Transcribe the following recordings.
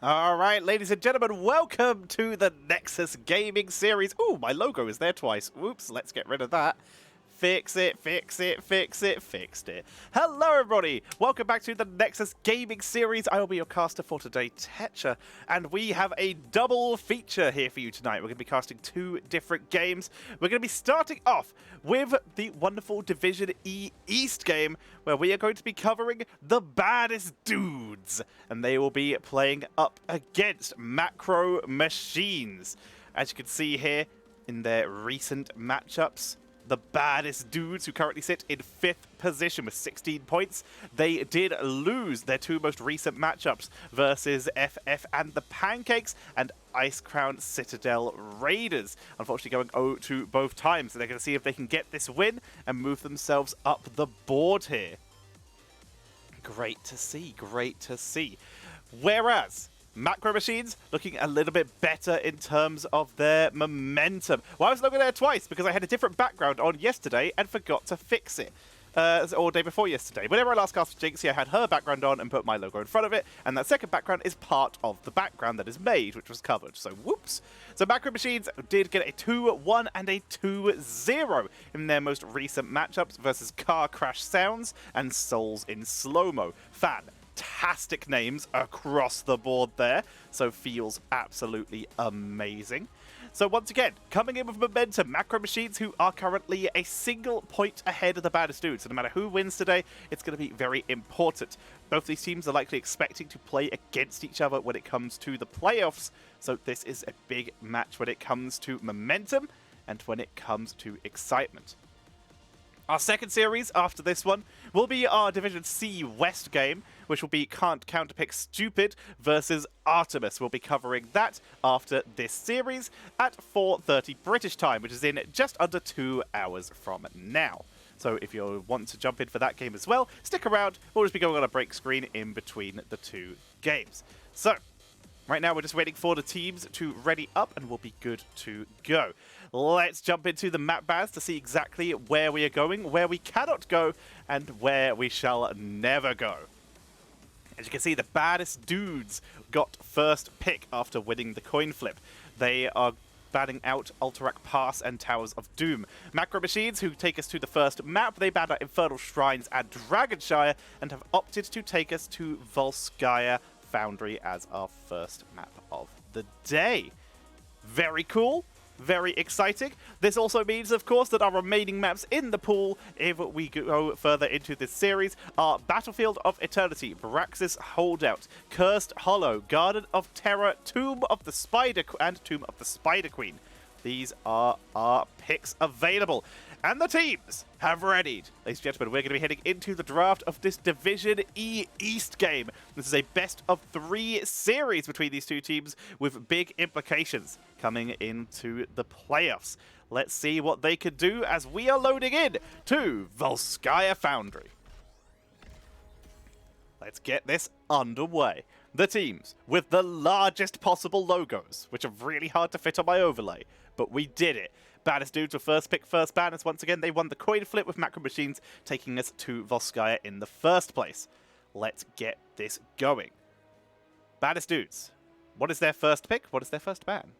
All right, ladies and gentlemen, welcome to the Nexus Gaming Series. Ooh, my logo is there twice. Oops, let's get rid of that. Fix it, fix it, fix it, fixed it. Hello, everybody. Welcome back to the Nexus Gaming Series. I will be your caster for today, Tetcher, and we have a double feature here for you tonight. We're going to be casting two different games. We're going to be starting off with the wonderful DivE-East game, where we are going to be covering the Baddest dudes, and they will be playing up against Macro Machines. As you can see here in their recent matchups, the Baddest dudes, who currently sit in 5th position with 16 points, they did lose their two most recent matchups versus FF and the Pancakes and Ice Crown Citadel Raiders. Unfortunately going 0-2 both times, so they're going to see if they can get this win and move themselves up the board here. Great to see, great to see. Whereas Macro Machines looking a little bit better in terms of their momentum. Well, I was looking there twice because I had a different background on yesterday and forgot to fix it. Or day before yesterday. Whenever I last cast Jinxie, I had her background on and put my logo in front of it, and that second background is part of the background that is made, which was covered. So, whoops. So, Macro Machines did get a 2-1 and a 2-0 in their most recent matchups versus Car Crash Sounds and Souls in Slow-Mo. Fantastic names across the board there, so feels absolutely amazing. So once again, coming in with momentum, Macro Machines, who are currently a single point ahead of the Baddest dudes. So no matter who wins today, it's going to be very important. Both these teams are likely expecting to play against each other when it comes to the playoffs, so this is a big match when it comes to momentum and when it comes to excitement. Our second series after this one will be our Division C West game, which will be Can't Counterpick Stupid versus Artemis. We'll be covering that after this series at 4:30 British time, which is in just under 2 hours from now. So if you want to jump in for that game as well, stick around. We'll just be going on a break screen in between the two games. So right now, we're just waiting for the teams to ready up, and we'll be good to go. Let's jump into the map bars to see exactly where we are going, where we cannot go, and where we shall never go. As you can see, the Baddest dudes got first pick after winning the coin flip. They are batting out Alterac Pass and Towers of Doom. Macro Machines, who take us to the first map, they bat out Infernal Shrines and Dragonshire, and have opted to take us to Volskaya Foundry as our first map of the day. Very cool. Very exciting. This also means, of course, that our remaining maps in the pool, if we go further into this series, are Battlefield of Eternity, Varaxis Holdout, Cursed Hollow, Garden of Terror, Tomb of the Spider Queen. These are our picks available. And the teams have readied. Ladies and gentlemen, we're going to be heading into the draft of this DivE-East game. This is a best-of-3 series between these two teams with big implications coming into the playoffs. Let's see what they could do as we are loading in to Volskaya Foundry. Let's get this underway. The teams with the largest possible logos, which are really hard to fit on my overlay, but we did it. Baddest dudes were first pick, first banners. Once again, they won the coin flip with Macro Machines, taking us to Volskaya in the first place. Let's get this going. Baddest dudes. What is their first pick? What is their first ban?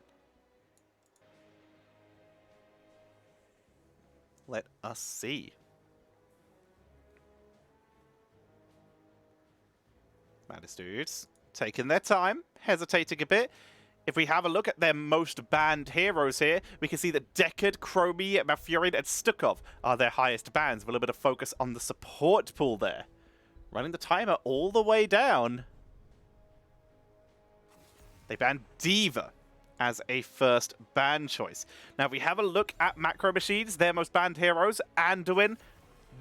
Let us see. Baddest dudes taking their time, hesitating a bit. If we have a look at their most banned heroes here, we can see that Deckard, Chromie, Malfurion, and Stukov are their highest bans, with a little bit of focus on the support pool there. Running the timer all the way down. They banned D.Va as a first ban choice. Now, if we have a look at Macro Machines, their most banned heroes, Anduin,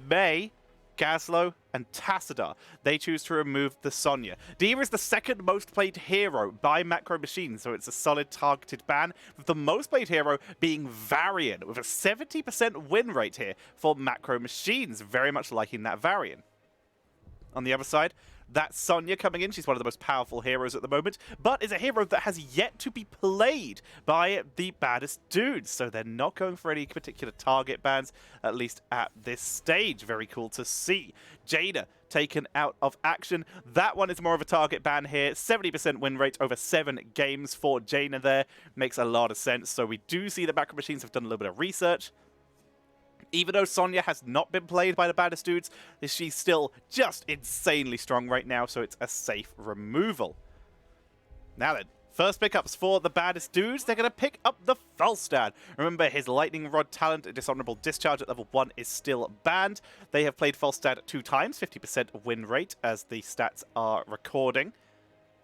Mei, Gazlo, and Tassadar. They choose to remove the Sonya. D.Va is the second most played hero by Macro Machines, so it's a solid targeted ban, with the most played hero being Varian, with a 70% win rate here for Macro Machines. Very much liking that Varian. On the other side, that's Sonya coming in. She's one of the most powerful heroes at the moment, but is a hero that has yet to be played by the Baddest dudes. So they're not going for any particular target bans, at least at this stage. Very cool to see. Jaina taken out of action. That one is more of a target ban here. 70% win rate over 7 games for Jaina there. Makes a lot of sense. So we do see the Macro Machines have done a little bit of research. Even though Sonya has not been played by the Baddest dudes, she's still just insanely strong right now, so it's a safe removal. Now then, first pickups for the Baddest dudes. They're going to pick up the Falstad. Remember, his Lightning Rod talent, Dishonorable Discharge at level 1 is still banned. They have played Falstad 2 times, 50% win rate as the stats are recording.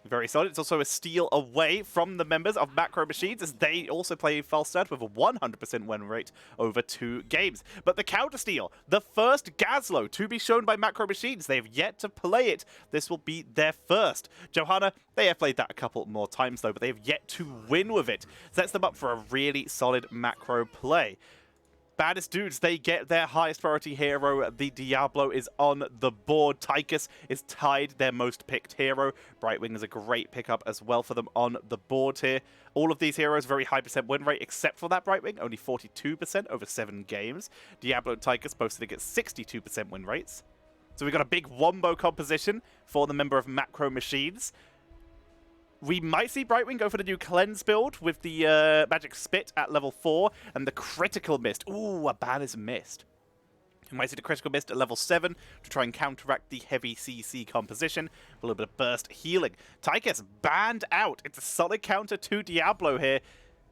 Very solid. It's also a steal away from the members of Macro Machines as they also play Falstad with a 100% win rate over 2 games. But the counter steal, the first Gazlo to be shown by Macro Machines. They have yet to play it. This will be their first. Johanna, they have played that a couple more times though, but they have yet to win with it. Sets them up for a really solid macro play. Baddest dudes, they get their highest priority hero. The Diablo is on the board. Tychus is tied their most picked hero. Brightwing is a great pickup as well for them on the board here. All of these heroes, very high percent win rate, except for that Brightwing, only 42% over 7 games. Diablo and Tychus both sitting at 62% win rates. So we've got a big wombo composition for the member of Macro Machines. We might see Brightwing go for the new Cleanse build with the Magic Spit at level 4 and the Critical Mist. Ooh, a Baddest Mist. We might see the Critical Mist at level 7 to try and counteract the heavy CC composition. A little bit of burst healing. Tychus banned out. It's a solid counter to Diablo here.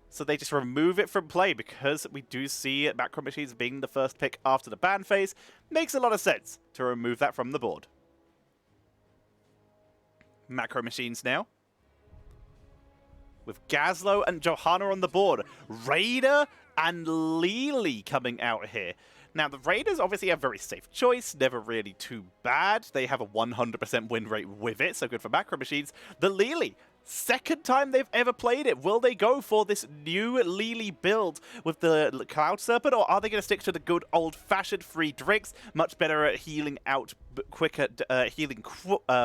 So they just remove it from play because we do see Macro Machines being the first pick after the ban phase. Makes a lot of sense to remove that from the board. Macro Machines now, with Gazlo and Johanna on the board. Raider and Lily coming out here. Now, the Raiders obviously a very safe choice, never really too bad. They have a 100% win rate with it, so good for Macro Machines. The Lily, second time they've ever played it. Will they go for this new Lily build with the Cloud Serpent, or are they going to stick to the good old-fashioned free drinks? Much better at healing out quicker,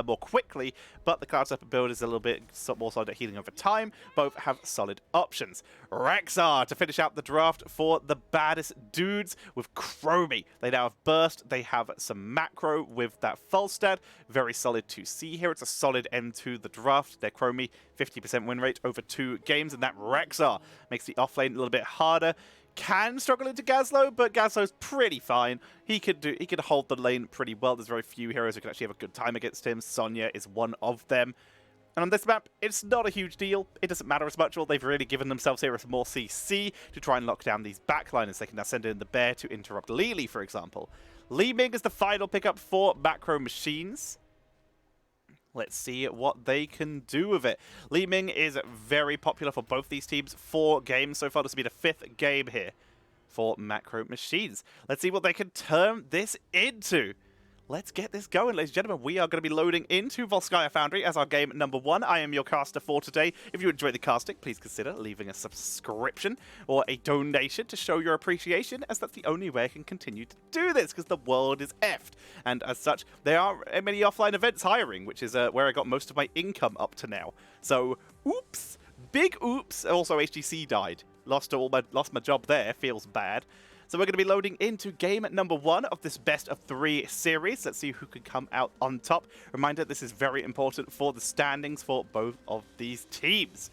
more quickly, but the Cloud Serpent build is a little bit more solid at healing over time. Both have solid options. Rexxar to finish out the draft for the Baddest dudes with Chromie. They now have Burst. They have some Macro with that Falstad. Very solid to see here. It's a solid end to the draft. Their Chromie, 50% win rate over 2 games, and that Rexxar makes the offlane a little bit harder. Can struggle into Gazlo, but Gazlo's pretty fine. He could hold the lane pretty well. There's very few heroes who can actually have a good time against him. Sonya is one of them. And on this map, it's not a huge deal. It doesn't matter as much. All they've really given themselves here is more CC to try and lock down these backliners. They can now send in the bear to interrupt Lily, for example. Li Ming is the final pickup for Macro Machines. Let's see what they can do with it. Li Ming is very popular for both these teams. 4 games so far. This will be the 5th game here for Macro Machines. Let's see what they can turn this into. Let's get this going, ladies and gentlemen. We are going to be loading into Volskaya Foundry as our game number 1. I am your caster for today. If you enjoy the casting, please consider leaving a subscription or a donation to show your appreciation, as that's the only way I can continue to do this, because the world is effed. And as such, there aren't many offline events hiring, which is where I got most of my income up to now. So, oops. Big oops. Also, HGC died. Lost my job there. Feels bad. So we're going to be loading into game number 1 of this best of 3 series. Let's see who can come out on top. Reminder, this is very important for the standings for both of these teams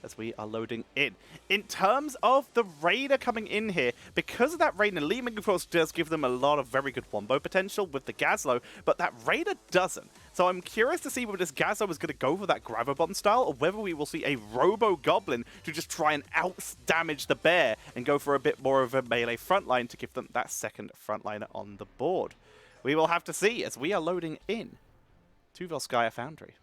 as we are loading in. In terms of the Raider coming in here, because of that Raider, Li Ming, of course, does give them a lot of very good wombo potential with the Gazlo, but that Raider doesn't. So I'm curious to see whether this Gazlo is going to go for that Gravabomb style, or whether we will see a Robo-Goblin to just try and out-damage the bear and go for a bit more of a melee frontline to give them that second frontliner on the board. We will have to see as we are loading in to Volskaya Foundry.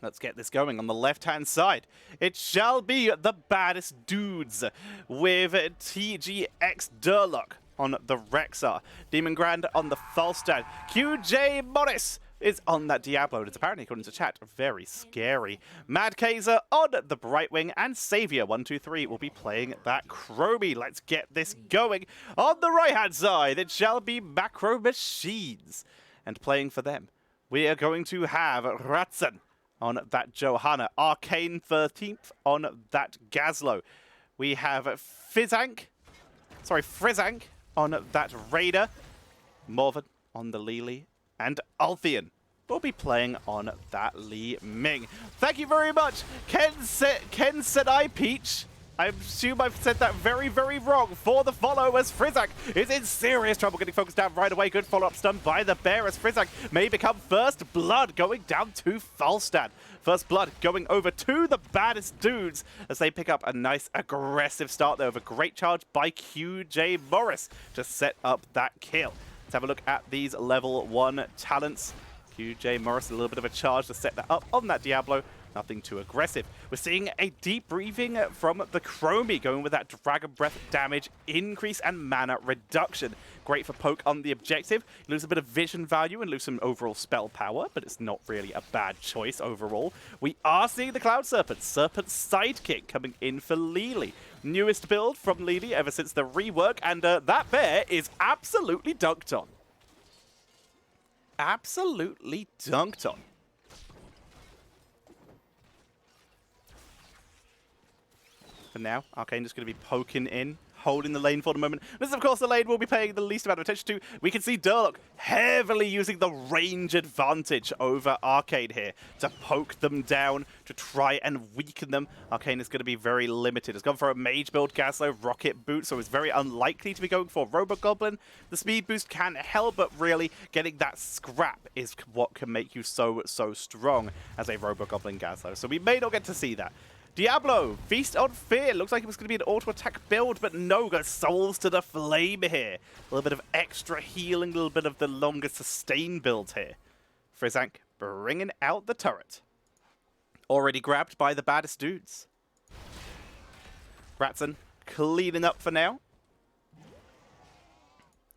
Let's get this going on the left-hand side. It shall be the Baddest dudes with TGX Durlock on the Rexxar. Demon Grand on the Falstad. QJ Morris is on that Diablo. It's apparently, according to chat, very scary. Mad Kaiser on the Brightwing, and Savior123 will be playing that Chromie. Let's get this going. On the right-hand side, it shall be Macro Machines. And playing for them, we are going to have Ratzen on that Johanna. Arcane 13th on that Gazlo. We have Frizank on that Raider. Morven on the Lily. and Altheon will be playing on that Li Ming. Thank you very much, Ken Sedai Peach. I assume I've said that very, very wrong for the follow as Frizzak is in serious trouble getting focused down right away. Good follow-up stun by the bear as Frizzak may become first blood going down to Falstad. First blood going over to the baddest dudes as they pick up a nice aggressive start there with a great charge by QJ Morris to set up that kill. Let's have a look at these level 1 talents. QJ Morris, a little bit of a charge to set that up on that Diablo. Nothing too aggressive. We're seeing a deep breathing from the Chromie, going with that Dragon Breath damage increase and mana reduction. Great for poke on the objective. You lose a bit of vision value and lose some overall spell power, but it's not really a bad choice overall. We are seeing the Cloud Serpent Sidekick coming in for Lili. Newest build from Lili ever since the rework, and that bear is absolutely dunked on. Absolutely dunked on. For now, Arcane just going to be poking in, holding the lane for the moment. This is, of course, the lane we'll be paying the least amount of attention to. We can see Durlock heavily using the range advantage over Arcane here to poke them down, to try and weaken them. Arcane is going to be very limited. It's gone for a mage build, Gaslow, rocket boot, so it's very unlikely to be going for Robo-Goblin. The speed boost can help, but really getting that scrap is what can make you so strong as a Robo-Goblin Gaslow. So we may not get to see that. Diablo, Feast on Fear. Looks like it was going to be an auto-attack build, but no, got Souls to the Flame here. A little bit of extra healing, a little bit of the longer sustain build here. Frizzak bringing out the turret. Already grabbed by the baddest dudes. Ratson cleaning up for now.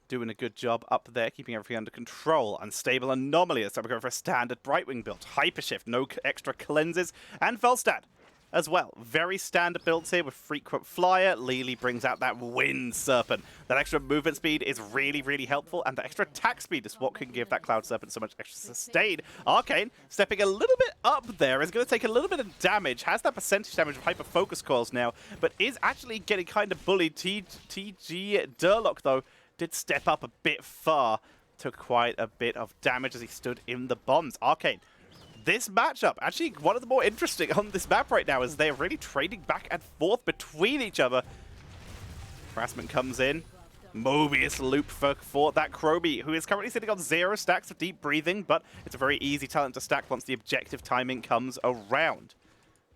Doing a good job up there, keeping everything under control. Unstable Anomaly, so we're going for a standard Brightwing build. Hypershift, no extra cleanses, and Felstad as well. Very standard builds here with Frequent Flyer. Lili brings out that Wind Serpent. That extra movement speed is really, really helpful, and that extra attack speed is what can give that Cloud Serpent so much extra sustain. Arcane stepping a little bit up there, is going to take a little bit of damage, has that percentage damage of Hyper Focus Coils now, but is actually getting kind of bullied. TG Durlock, though, did step up a bit far, took quite a bit of damage as he stood in the bombs. Arcane, this matchup, actually one of the more interesting on this map right now, as they're really trading back and forth between each other. Harassment comes in. Mobius loop for that Chromie, who is currently sitting on 0 stacks of deep breathing, but it's a very easy talent to stack once the objective timing comes around.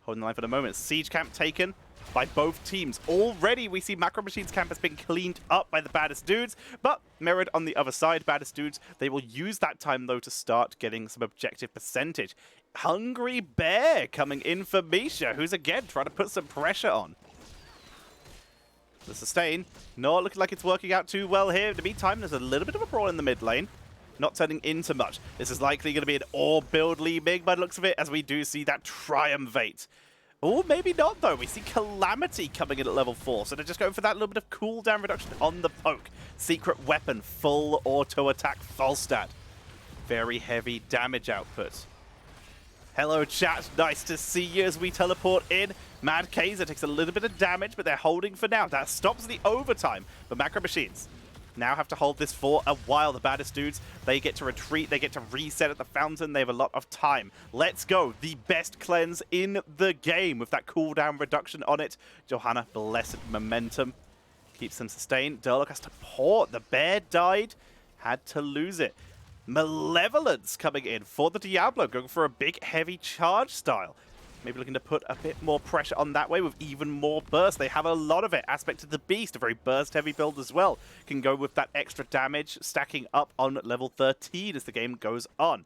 Holding the line for the moment. Siege camp taken by both teams. Already we see Macro Machines camp has been cleaned up by the baddest dudes, but mirrored on the other side, baddest dudes, they will use that time though to start getting some objective percentage. Hungry Bear coming in for Misha, who's again trying to put some pressure on. The sustain, not looking like it's working out too well here. In the meantime, there's a little bit of a brawl in the mid lane. Not turning into much. This is likely going to be an orb build Li Ming by the looks of it, as we do see that Triumvirate. Or maybe not, though. We see Calamity coming in at level 4, so they're just going for that little bit of cooldown reduction on the poke. Secret weapon, full auto attack, Falstad. Very heavy damage output. Hello, chat. Nice to see you as we teleport in. Mad Kaiser takes a little bit of damage, but they're holding for now. That stops the overtime. But Macro Machines now have to hold this for a while. The baddest dudes, they get to retreat, they get to reset at the fountain, they have a lot of time. Let's go. The best cleanse in the game with that cooldown reduction on it. Johanna, blessed momentum. Keeps them sustained. Durlock has to port. The bear died. Had to lose it. Malevolence coming in for the Diablo, going for a big, heavy charge style. Maybe looking to put a bit more pressure on that way with even more burst. They have a lot of it. Aspect of the Beast, a very burst-heavy build as well. Can go with that extra damage, stacking up on level 13 as the game goes on.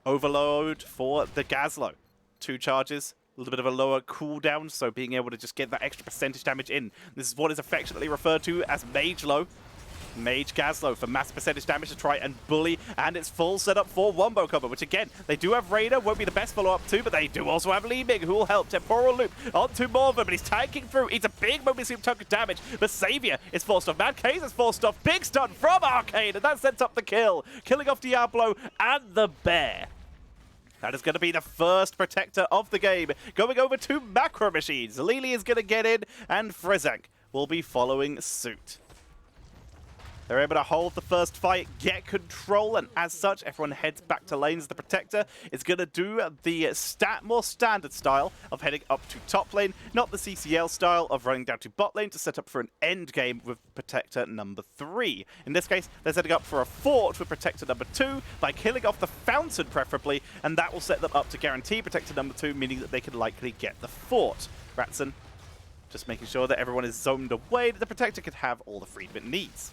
Overload for the Gaslow. 2 charges, a little bit of a lower cooldown, so being able to just get that extra percentage damage in. This is what is affectionately referred to as Mage Low. Mage Gaslow for mass percentage damage to try and bully, and it's full setup for Wombo combo, which again, they do have Raider, won't be the best follow-up too, but they do also have Li Ming, who will help. Temporal Loop onto Morva, but he's tanking through. It's a big Mobius Loop chunk of damage, but Savior is forced off. Mad Kaiser is forced off. Big stun from Arcane, and that sets up the kill, killing off Diablo and the bear. That is going to be the first protector of the game, going over to Macro Machines. Lili is going to get in, and Frizzak will be following suit. They're able to hold the first fight, get control, and as such, everyone heads back to lanes. The Protector is going to do the more standard style of heading up to top lane, not the CCL style of running down to bot lane to set up for an end game with Protector number 3. In this case, they're setting up for a fort with Protector number 2 by killing off the Fountain preferably, and that will set them up to guarantee Protector number 2, meaning that they can likely get the fort. Ratson just making sure that everyone is zoned away, that the Protector can have all the freedom it needs.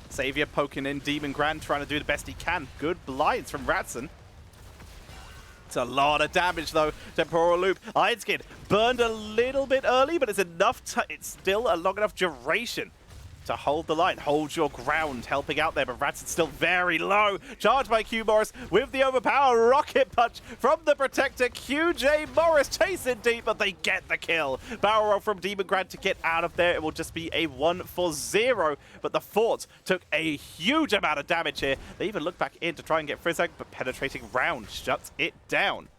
Savior poking in Demon Grand, trying to do the best he can. Good blinds from Ratson. It's a lot of damage though. Temporal Loop. Ironskin burned a little bit early, but it's enough. It's still a long enough duration to hold the line. Hold your ground, helping out there, but Ratson's still very low. Charged by Q Morris with the overpower rocket punch from the Protector. QJ Morris chasing deep, but they get the kill. Barrel roll from Demon Grand to get out of there. It will just be a 1-for-0, but the fort took a huge amount of damage here. They even look back in to try and get Frizzak, but penetrating round shuts it down.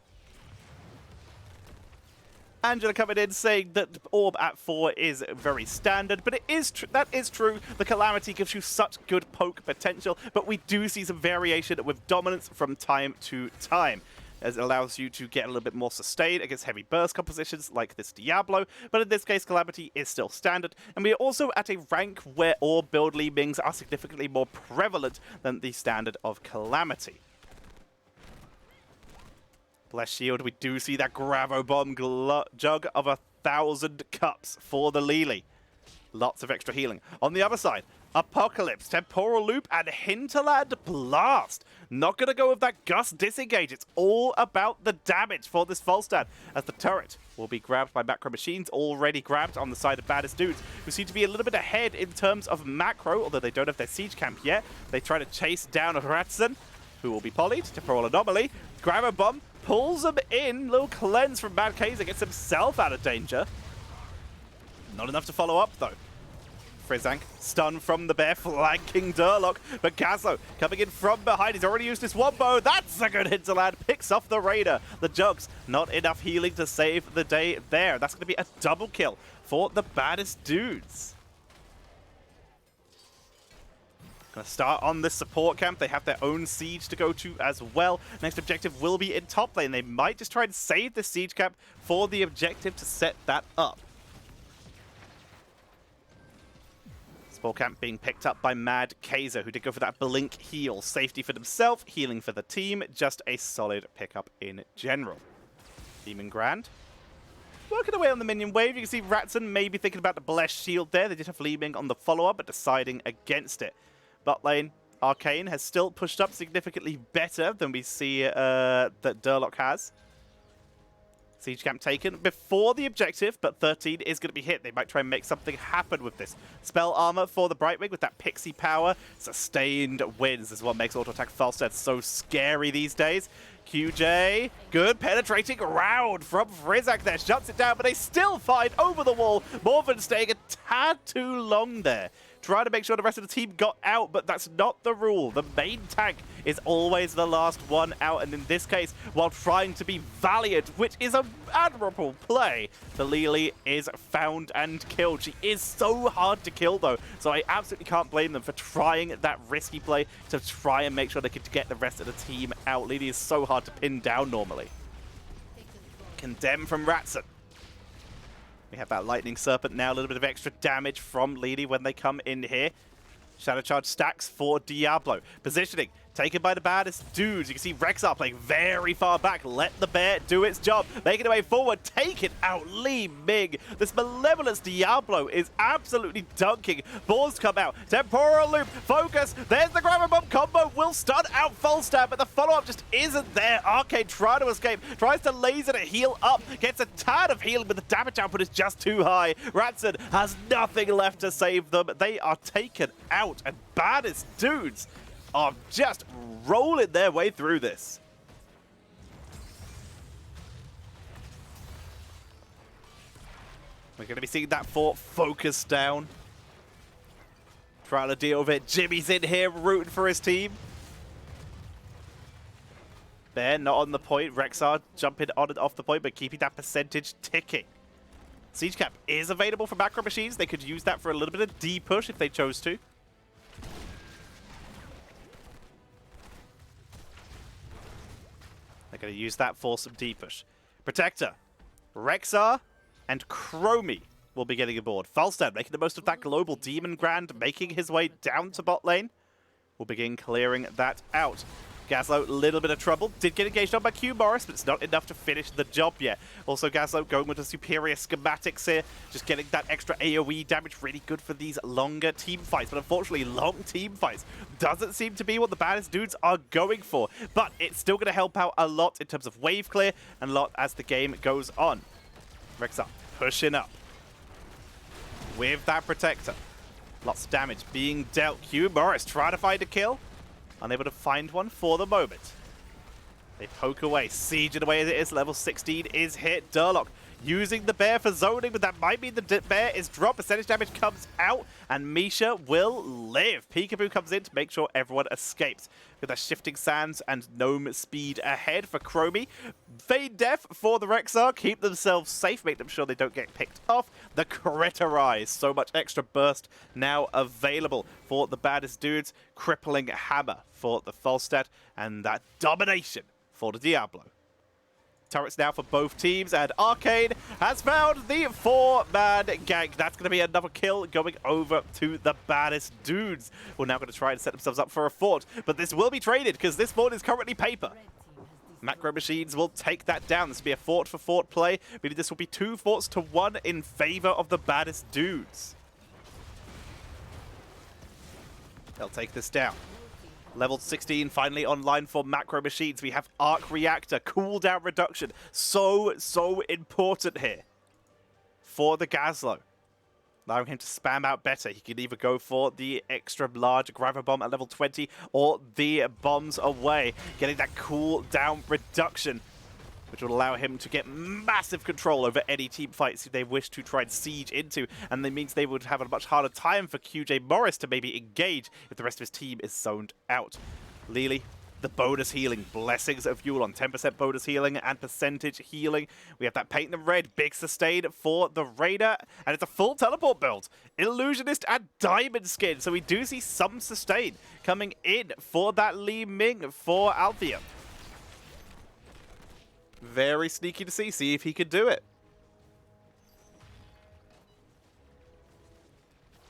Angela coming in saying that Orb at 4 is very standard, but that is true. The Calamity gives you such good poke potential, but we do see some variation with dominance from time to time, as it allows you to get a little bit more sustain against heavy burst compositions like this Diablo, but in this case Calamity is still standard, and we are also at a rank where Orb build Li Mings are significantly more prevalent than the standard of Calamity. Bless Shield, we do see that Gravo Bomb jug of 1,000 cups for the Lili. Lots of extra healing. On the other side, Apocalypse, Temporal Loop, and Hinterland Blast. Not going to go with that Gust Disengage. It's all about the damage for this Volstad, as the turret will be grabbed by Macro Machines, already grabbed on the side of Baddest Dudes, who seem to be a little bit ahead in terms of macro, although they don't have their siege camp yet. They try to chase down Ratson, who will be polyed. Temporal Anomaly, Gravo Bomb, pulls him in. Little cleanse from Mad Kaiser, gets himself out of danger. Not enough to follow up, though. Frizzak, stun from the bear, flanking Durlock. But Gazlo coming in from behind. He's already used his wombo. That's a good hinterland. Picks off the Raider. The Jugs, not enough healing to save the day there. That's going to be a double kill for the Baddest Dudes. Going to start on this support camp. They have their own siege to go to as well. Next objective will be in top lane. They might just try and save the siege camp for the objective to set that up. Support camp being picked up by Mad Kaiser, who did go for that blink heal. Safety for themselves, healing for the team. Just a solid pickup in general. Demon Grand working away on the minion wave. You can see Ratson maybe thinking about the Blessed Shield there. They did have Li Ming on the follow-up, but deciding against it. Bot lane, Arcane has still pushed up significantly better than we see that Durlock has. Siege camp taken before the objective, but 13 is going to be hit. They might try and make something happen with this. Spell armor for the Brightwing with that pixie power. Sustained wins is what makes auto attack Falstad so scary these days. QJ, good penetrating round from Frizzak there. Shuts it down, but they still fight over the wall. Morven staying a tad too long there. Trying to make sure the rest of the team got out, but that's not the rule. The main tank is always the last one out, and in this case, while trying to be valiant, which is an admirable play, the Lili is found and killed. She is so hard to kill, though, so I absolutely can't blame them for trying that risky play to try and make sure they could get the rest of the team out. Lili is so hard to pin down normally. Condemn from Ratson. We have that Lightning Serpent now, a little bit of extra damage from Lili when they come in here. Shadow Charge stacks for Diablo. Positioning taken by the Baddest Dudes. You can see Rexar playing very far back. Let the bear do its job. Making a way forward. Take it out. Li Ming. This Malevolence Diablo is absolutely dunking. Balls come out. Temporal Loop. Focus. There's the Grabber Bomb combo. Will stun out Falstad, but the follow-up just isn't there. Arcade trying to escape. Tries to laser to heal up. Gets a tad of healing, but the damage output is just too high. Ratson has nothing left to save them. They are taken out, and Baddest Dudes are just rolling their way through this. We're going to be seeing that fort focus down. Trying to deal with it. Jimmy's in here rooting for his team. Bear not on the point. Rexar jumping on and off the point, but keeping that percentage ticking. Siege cap is available for macro machines. They could use that for a little bit of D-push if they chose to. They're going to use that for some D-push. Protector, Rexar, and Chromie will be getting aboard. Falstad making the most of that global Demon Grand, making his way down to bot lane. We'll begin clearing that out. Gazlo, a little bit of trouble. Did get engaged on by Q Morris, but it's not enough to finish the job yet. Also, Gazlo going with the superior schematics here. Just getting that extra AoE damage, really good for these longer team fights. But unfortunately, long team fights doesn't seem to be what the baddest dudes are going for. But it's still going to help out a lot in terms of wave clear and a lot as the game goes on. Rexar pushing up with that protector. Lots of damage being dealt. Q Morris trying to find a kill. Unable to find one for the moment. They poke away. Siege it away as it is. Level 16 is hit. Durlock using the bear for zoning, but that might mean the bear is dropped. Percentage damage comes out, and Misha will live. Peekaboo comes in to make sure everyone escapes. With that shifting sands and gnome speed ahead for Chromie. Fade Def for the Rexar. Keep themselves safe. Make them sure they don't get picked off. The Critterize. So much extra burst now available for the baddest dudes. Crippling Hammer for the Falstad. And that domination for the Diablo. Turrets now for both teams, and Arcane has found the 4-man gank. That's going to be another kill going over to the baddest dudes. We're now going to try and set themselves up for a fort, but this will be traded because this fort is currently paper. Macro Machines will take that down. This will be a fort for fort play, meaning this will be 2 forts to 1 in favor of the baddest dudes. They'll take this down. Level 16 finally online for Macro Machines. We have Arc Reactor, cooldown reduction. So important here for the Gazlo. Allowing him to spam out better. He can either go for the extra large Gravel Bomb at level 20 or the bombs away. Getting that cooldown reduction, which will allow him to get massive control over any team fights they wish to try and siege into. And that means they would have a much harder time for QJ Morris to maybe engage if the rest of his team is zoned out. Lily, the bonus healing. Blessings of Yulon. 10% bonus healing and percentage healing. We have that paint in red. Big sustain for the Raider. And it's a full teleport build. Illusionist and Diamond Skin. So we do see some sustain coming in for that Li Ming for Althea. Very sneaky to see if he could do it.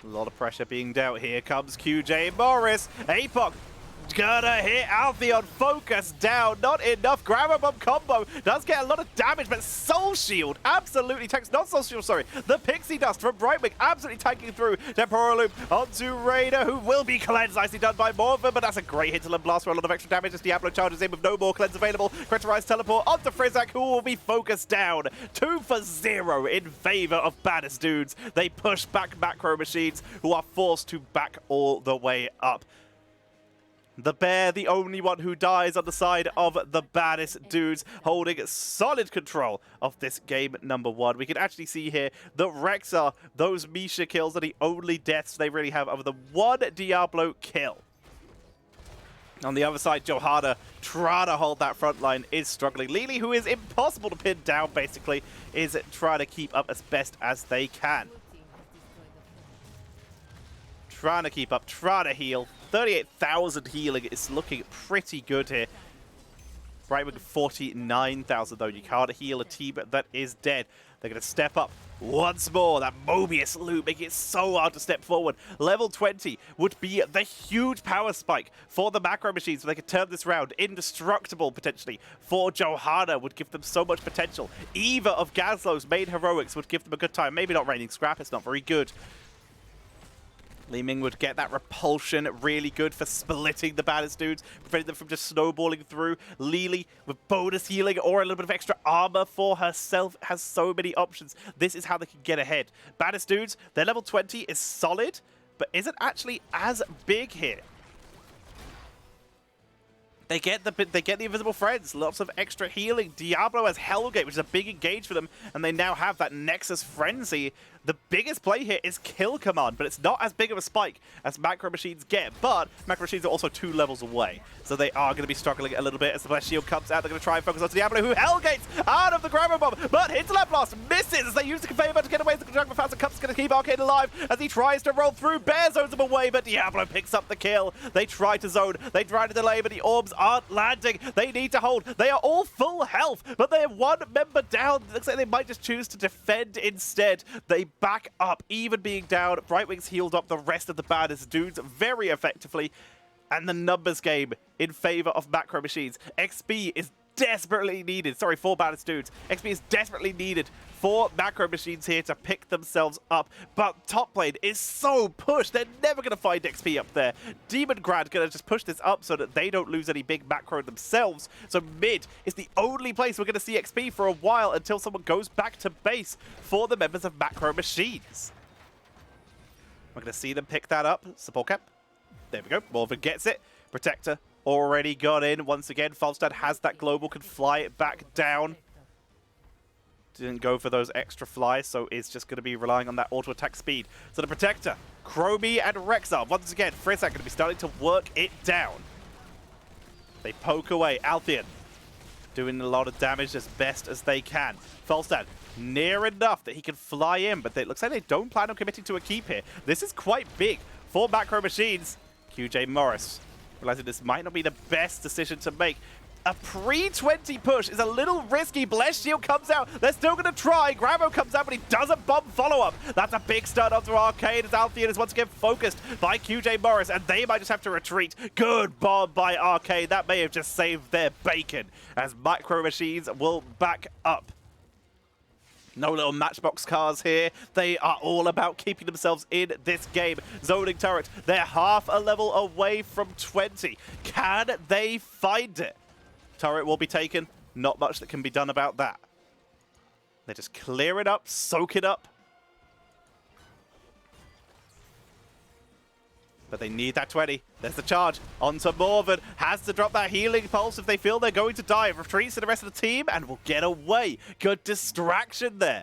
A lot of pressure being dealt. Here comes QJ Morris. Apoc gonna hit Altheon. Focus down. Not enough. Grammar Bomb combo does get a lot of damage, but Soul Shield absolutely tanks. Not Soul Shield, sorry. The Pixie Dust from Brightwing absolutely tanking through. Temporal Loop onto Raider, who will be cleansed. Nicely done by Morven, but that's a great hinterland blast for a lot of extra damage as Diablo charges in with no more cleanse available. Critterize teleport onto Frizzak, who will be focused down. 2 for 0 in favor of baddest dudes. They push back Macro Machines, who are forced to back all the way up. The bear, the only one who dies on the side of the baddest dudes, holding solid control of this game number 1. We can actually see here the Rexar, those Misha kills are the only deaths they really have other than 1 Diablo kill. On the other side, Johanna, trying to hold that front line, is struggling. Lily, who is impossible to pin down, basically, is trying to keep up as best as they can. Trying to keep up, trying to heal. 38,000 healing is looking pretty good here. Right, with 49,000 though. You can't heal a team that is dead. They're going to step up once more. That Mobius loop making it so hard to step forward. Level 20 would be the huge power spike for the Macro Machines. So they could turn this round. Indestructible, potentially, for Johanna would give them so much potential. Eva of Gazlo's main heroics would give them a good time. Maybe not Raining Scrap. It's not very good. Li Ming would get that repulsion, really good for splitting the baddest dudes, preventing them from just snowballing through. Lily, with bonus healing or a little bit of extra armor for herself, has so many options. This is how they can get ahead. Baddest dudes, their level 20 is solid, but isn't actually as big here. They get the Invisible Friends, lots of extra healing. Diablo has Hellgate, which is a big engage for them, and they now have that Nexus Frenzy The biggest play here is Kill Command, but it's not as big of a spike as Macro Machines get. But Macro Machines are also 2 levels away, so they are going to be struggling a little bit as the Blessed Shield comes out. They're going to try and focus on Diablo, who Hellgates out of the Grabber Bomb, but Hinterland Blast misses as they use the Conveyor to get away. The Jungle Fountain Cup's going to keep Arcade alive as he tries to roll through. Bear zones him away, but Diablo picks up the kill. They try to zone, they try to delay, but the orbs aren't landing. They need to hold. They are all full health, but they're 1 member down. It looks like they might just choose to defend instead. They back up, even being down. Brightwing's healed up the rest of the Baddest dudes very effectively. And the numbers game in favor of Macro Machines. XP is desperately needed. Sorry, for Baddest dudes. XP is desperately needed for Macro Machines here to pick themselves up. But top lane is so pushed. They're never going to find XP up there. Demon Grad going to just push this up so that they don't lose any big macro themselves. So mid is the only place we're going to see XP for a while until someone goes back to base for the members of Macro Machines. We're going to see them pick that up. Support cap. There we go. Morven gets it. Protector already got in. Once again, Falstad has that global, can fly it back down. Didn't go for those extra flies, so is just going to be relying on that auto-attack speed. So the Protector, Chromie, and Rexar. Once again, Frizzak going to be starting to work it down. They poke away. Althien doing a lot of damage as best as they can. Falstad near enough that he can fly in, but it looks like they don't plan on committing to a keep here. This is quite big for Macro Machines. QJ Morris realizing this might not be the best decision to make. A pre-20 push is a little risky. Blessed Shield comes out. They're still going to try. Grabo comes out, but he doesn't bomb follow-up. That's a big stun onto Arcade as Althien is once again focused by QJ Morris, and they might just have to retreat. Good bomb by Arcade. That may have just saved their bacon as Macro Machines will back up. No little matchbox cars here. They are all about keeping themselves in this game. Zoning turret. They're half a level away from 20. Can they find it? Turret will be taken. Not much that can be done about that. They just clear it up, soak it up. But they need that 20. There's the charge onto Morven. Has to drop that healing pulse if they feel they're going to die. Retreats to the rest of the team and will get away. Good distraction there.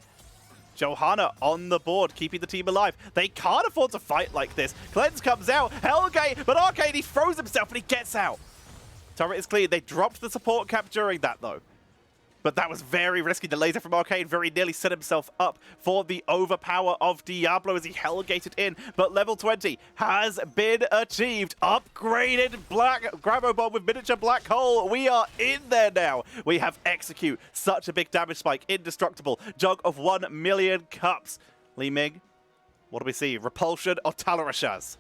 Johanna on the board, keeping the team alive. They can't afford to fight like this. Cleanse comes out. Hellgate, but Arcade, he throws himself and he gets out. Turret is clean. They dropped the support cap during that, though. But that was very risky. The laser from Arcade very nearly set himself up for the overpower of Diablo as he Hellgated in. But level 20 has been achieved. Upgraded Black Grabo Bomb with miniature black hole. We are in there now. We have Execute. Such a big damage spike. Indestructible. Jug of 1 million cups. Li Ming, what do we see? Repulsion or Talarashaz?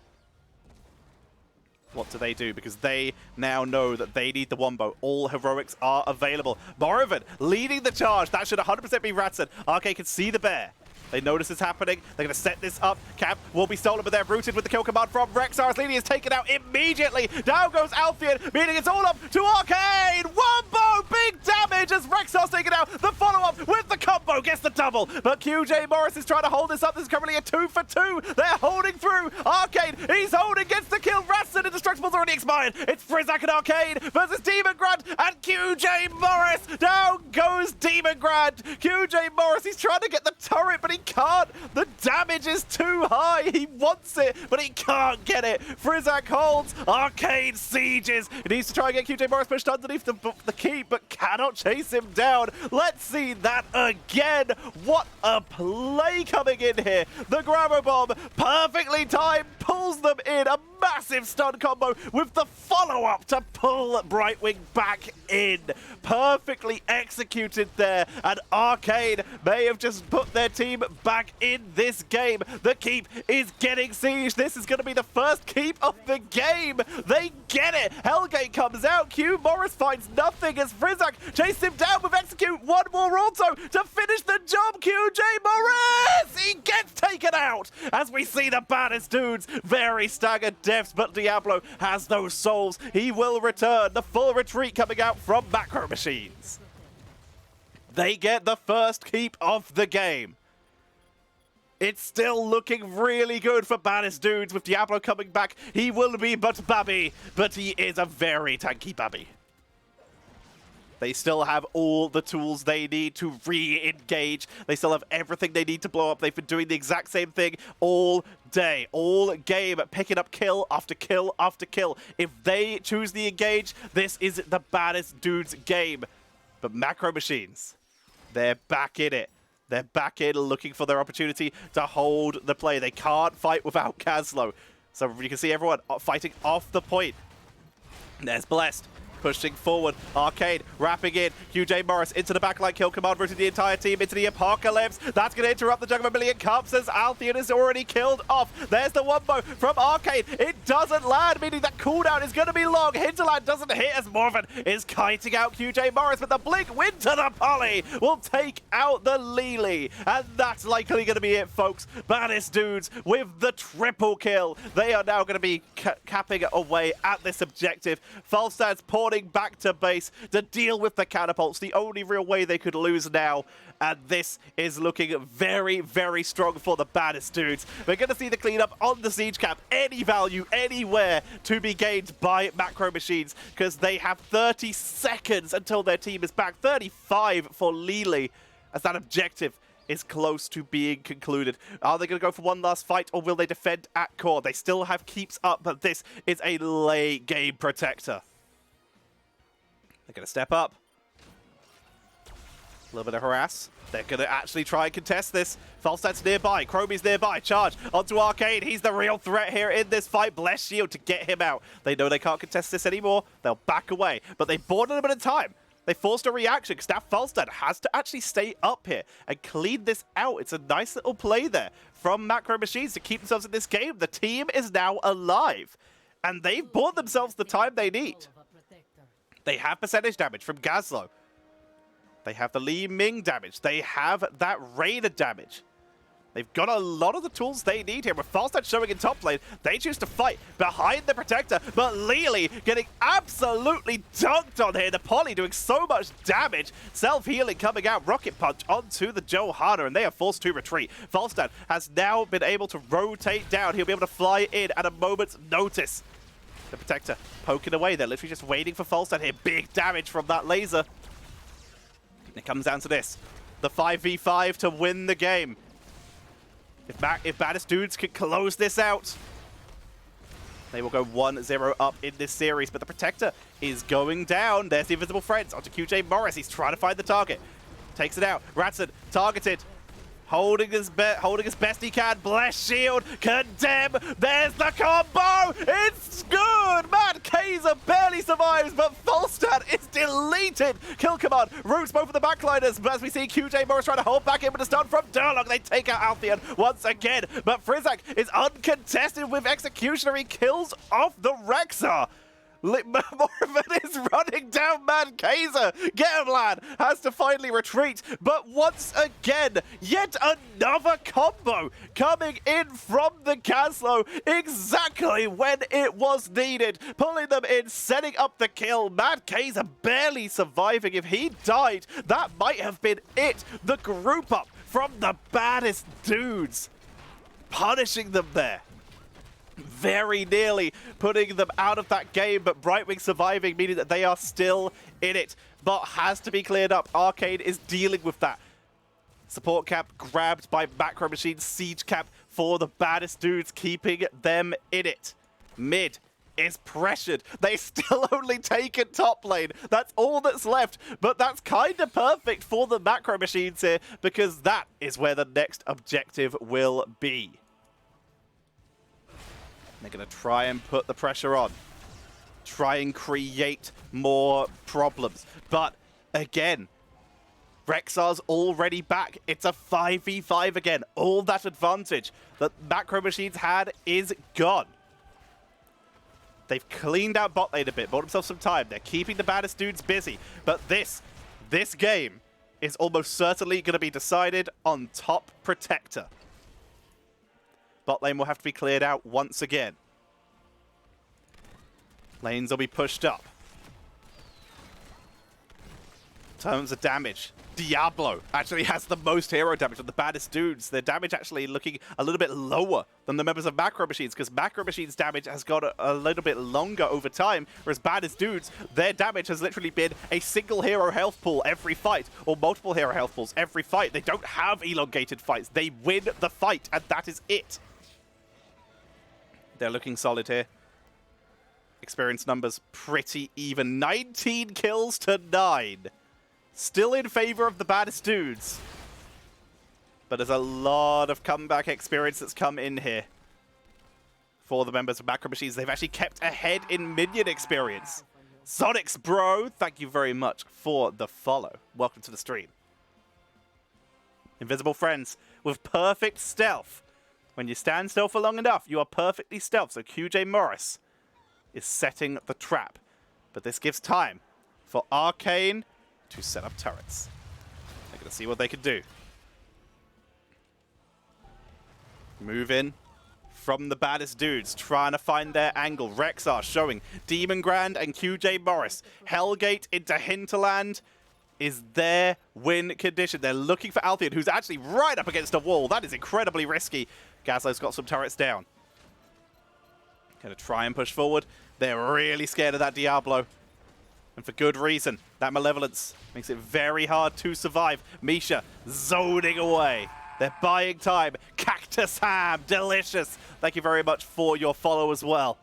What do they do? Because they now know that they need the Wombo. All heroics are available. Morven leading the charge. That should 100% be Ratson. Arcade can see the bear. They notice it's happening. They're going to set this up. Cap will be stolen, but they're rooted with the kill command from Rexar. As Lini is taken out immediately. Down goes Althien, meaning it's all up to Arcade. Wombo, big damage as Rexar's taken out. The follow-up with the combo gets the double. But QJ Morris is trying to hold this up. This is currently a 2 for 2. They're holding through. Arcade, he's holding, gets the kill. Ratson, Indestructible's already expired. It's Frizzak and Arcade versus Demon Grad and QJ Morris. Down goes Demon Grad. QJ Morris, he's trying to get the turret, but he can't. The damage is too high. He wants it, but he can't get it. Frizzak holds. Arcade sieges. He needs to try and get QJ Morris pushed underneath the keep, but cannot chase him down. Let's see that again. What a play coming in here. The Grabo Bomb, perfectly timed, pulls them in. A massive stun combo with the follow-up to pull Brightwing back in. Perfectly executed there, and Arcade may have just put their team back in this game. The keep is getting sieged. This is going to be the first keep of the game. They get it. Hellgate comes out. Q Morris finds nothing as Frizzak chased him down with Execute. One more also to finish the job. QJ Morris! He gets taken out as we see the Baddest dudes. Very staggered deaths, but Diablo has those souls. He will return. The full retreat coming out from Macro Machines. They get the first keep of the game. It's still looking really good for Baddest dudes with Diablo coming back. He will be but Babby, but he is a very tanky Babby. They still have all the tools they need to re-engage. They still have everything they need to blow up. They've been doing the exact same thing all day, all game, picking up kill after kill after kill. If they choose the engage, this is the Baddest dudes game. But Macro Machines, they're back in it. They're back in looking for their opportunity to hold the play. They can't fight without Caslow. So you can see everyone fighting off the point. There's Blessed. Pushing forward, Arcade wrapping in, QJ Morris into the backline kill command, routing the entire team into the Apocalypse. That's going to interrupt the Jug of a Million Cups as Altheon is already killed off. There's the Wumbo from Arcade. It doesn't land, meaning that cooldown is going to be long. Hinterland doesn't hit as Morven is kiting out QJ Morris, but the Blink Winter the Poly will take out the Lily. And that's likely going to be it, folks. Baddest dudes with the triple kill. They are now going to be capping away at this objective. Falstad's pouring back to base to deal with the catapults, the only real way they could lose now, and this is looking very, very strong for the Baddest dudes. We're going to see the cleanup on the siege cap, any value, anywhere to be gained by Macro Machines, because they have 30 seconds until their team is back, 35 for Lily, as that objective is close to being concluded. Are they going to go for one last fight, or will they defend at core? They still have keeps up, but this is a late game protector. They're going to step up. A little bit of harass. They're going to actually try and contest this. Falstad's nearby. Chromie's nearby. Charge onto Arcade. He's the real threat here in this fight. Bless Shield to get him out. They know they can't contest this anymore. They'll back away. But they bought a bit of time. They forced a reaction because now Falstad has to actually stay up here and clean this out. It's a nice little play there from Macro Machines to keep themselves in this game. The team is now alive. And they've bought themselves the time they need. They have percentage damage from Gazlo. They have the Li Ming damage. They have that Raider damage. They've got a lot of the tools they need here. With Falstad showing in top lane, they choose to fight behind the Protector, but Lily getting absolutely dunked on here. The Poly doing so much damage. Self-healing coming out, Rocket Punch onto the Johanna, and they are forced to retreat. Falstad has now been able to rotate down. He'll be able to fly in at a moment's notice. The Protector poking away. They're literally just waiting for Falstad here. Big damage from that laser. It comes down to this. The 5v5 to win the game. If Baddest dudes can close this out, they will go 1-0 up in this series. But the Protector is going down. There's the Invisible Friends onto QJ Morris. He's trying to find the target. Takes it out. Ratson targeted. Holding his best he can. Bless Shield. Condemn. There's the combo. It's good. Mad Kaiser barely survives, but Falstad is deleted. Kill command roots both of the backliners. But as we see QJ Morris trying to hold back in with a stun from Durlock, they take out Altheon once again. But Frizzak is uncontested with executionary kills off the Rexar. Morven is running down Mad Kaiser. Get him, lad. Has to finally retreat. But once again, yet another combo coming in from the Caslow exactly when it was needed. Pulling them in, setting up the kill. Mad Kaiser barely surviving. If he died, that might have been it. The group up from the Baddest dudes. Punishing them there. Very nearly putting them out of that game, but Brightwing surviving, meaning that they are still in it. But has to be cleared up. Arcade is dealing with that. Support cap grabbed by Macro Machines. Siege cap for the Baddest dudes, keeping them in it. Mid is pressured. They still only take it top lane. That's all that's left, but that's kind of perfect for the Macro Machines here, because that is where the next objective will be. They're going to try and put the pressure on. Try and create more problems. But again, Rexar's already back. It's a 5v5 again. All that advantage that Macro Machines had is gone. They've cleaned out bot lane a bit, bought themselves some time. They're keeping the Baddest dudes busy. But this game is almost certainly going to be decided on top Protector. Bot lane will have to be cleared out once again. Lanes will be pushed up. terms of damage, Diablo actually has the most hero damage of the baddest dudes. Their damage actually looking a little bit lower than the members of Macro Machines, because Macro Machines' damage has got a little bit longer over time, whereas baddest dudes, their damage has literally been a single hero health pool every fight, or multiple hero health pools every fight. They don't have elongated fights. They win the fight, and that is it. They're looking solid here. Experience numbers pretty even. 19 kills to 9. Still in favor of the baddest dudes. But there's a lot of comeback experience that's come in here for the members of Macro Machines. They've actually kept ahead in minion experience. Sonics, bro, thank you very much for the follow. Welcome to the stream. Invisible friends with perfect stealth. When you stand still for long enough, you are perfectly stealth. So QJ Morris is setting the trap. But this gives time for Arcane to set up turrets. They're going to see what they can do. Move in from the baddest dudes, trying to find their angle. Rexar showing Demon Grand and QJ Morris. Hellgate into Hinterland is their win condition. They're looking for Altheon, who's actually right up against a wall. That is incredibly risky. Gazlo's got some turrets down. Going to try and push forward. They're really scared of that Diablo. And for good reason. That Malevolence makes it very hard to survive. Misha zoning away. They're buying time. Cactus Ham, delicious. Thank you very much for your follow as well.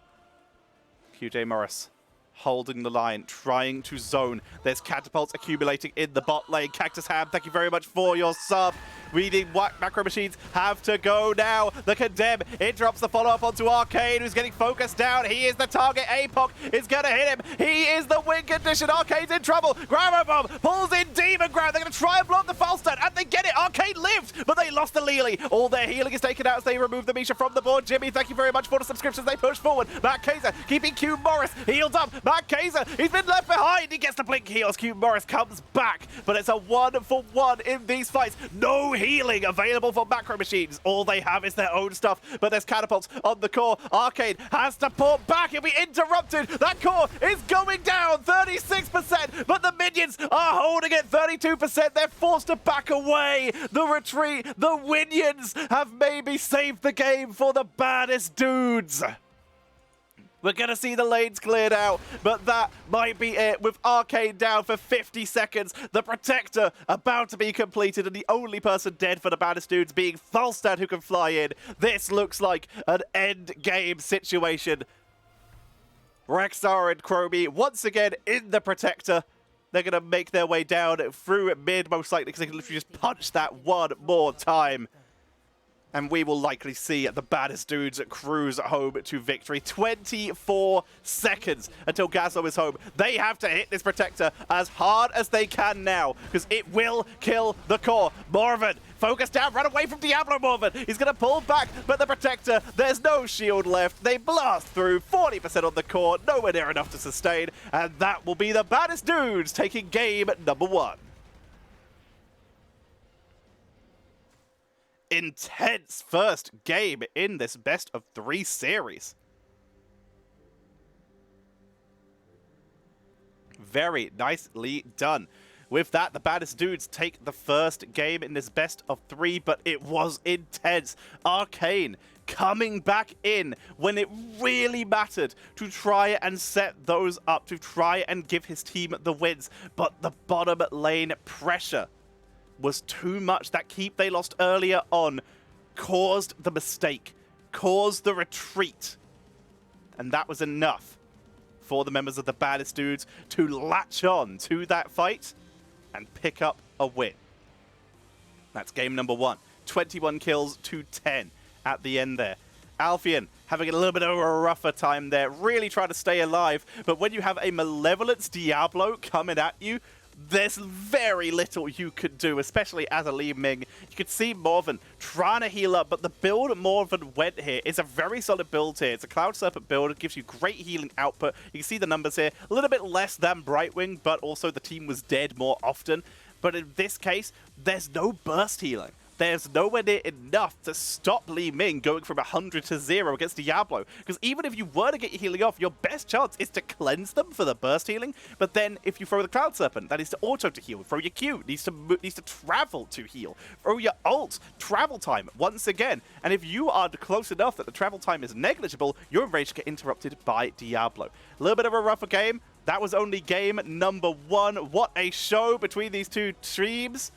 QJ Morris holding the line, trying to zone. There's catapults accumulating in the bot lane. Cactus Ham, thank you very much for your sub. Reading what Macro Machines have to go now. The Condemn interrupts the follow-up onto Arcane, who's getting focused down. He is the target. APOC is going to hit him. He is the win condition. Arcane's in trouble. Grammar Bomb pulls in Demon Ground. They're going to try and block the false stun, and they get it. Arcane lived, but they lost the Lily. All their healing is taken out as they remove the Misha from the board. Jimmy, thank you very much for the subscriptions. They push forward. Matt Kaiser keeping Q Morris healed up. Matt Kaiser, he's been left behind. He gets the blink heals. Q Morris comes back, but it's a 1-for-1 in these fights. No healing available for Macro Machines. All they have is their own stuff, but there's catapults on the core. Arcane has to pull back. He'll be interrupted. That core is going down 36%, but the minions are holding it 32%. They're forced to back away. The retreat, the minions have maybe saved the game for the baddest dudes. We're going to see the lanes cleared out, but that might be it with Arcane down for 50 seconds. The Protector about to be completed, and the only person dead for the baddest dudes being Falstad, who can fly in. This looks like an end game situation. Rexar and Chromie once again in the Protector. They're going to make their way down through mid, most likely, because they can literally just punch that one more time. And we will likely see the baddest dudes cruise home to victory. 24 seconds until Gazlo is home. They have to hit this Protector as hard as they can now, because it will kill the core. Morven, focus down, run away from Diablo Morven. He's going to pull back, but the Protector, there's no shield left. They blast through 40% on the core, nowhere near enough to sustain. And that will be the baddest dudes taking game number 1. Intense first game in this best of 3 series. Very nicely done. With that, the baddest dudes take the first game in this best of 3, but it was intense. Arcane coming back in when it really mattered to try and set those up, to try and give his team the wins. But the bottom lane pressure was too much. That keep they lost earlier on caused the mistake, caused the retreat. And that was enough for the members of the baddest dudes to latch on to that fight and pick up a win. That's game number 1. 21 kills to 10 at the end there. Altheon having a little bit of a rougher time there, really trying to stay alive. But when you have a Malevolence Diablo coming at you, there's very little you could do, especially as a Li Ming. You could see Morven trying to heal up, but the build Morven went here is a very solid build here. It's a Cloud Serpent build. It gives you great healing output. You can see the numbers here. A little bit less than Brightwing, but also the team was dead more often. But in this case, there's no burst healing. there's nowhere near enough to stop Li Ming going from 100 to 0 against Diablo. Because even if you were to get your healing off, your best chance is to cleanse them for the burst healing. But then if you throw the Cloud Serpent, that needs to auto to heal. Throw your Q, needs to travel to heal. Throw your ult, travel time once again. And if you are close enough that the travel time is negligible, your range get interrupted by Diablo. A little bit of a rougher game. That was only game number 1. What a show between these two teams.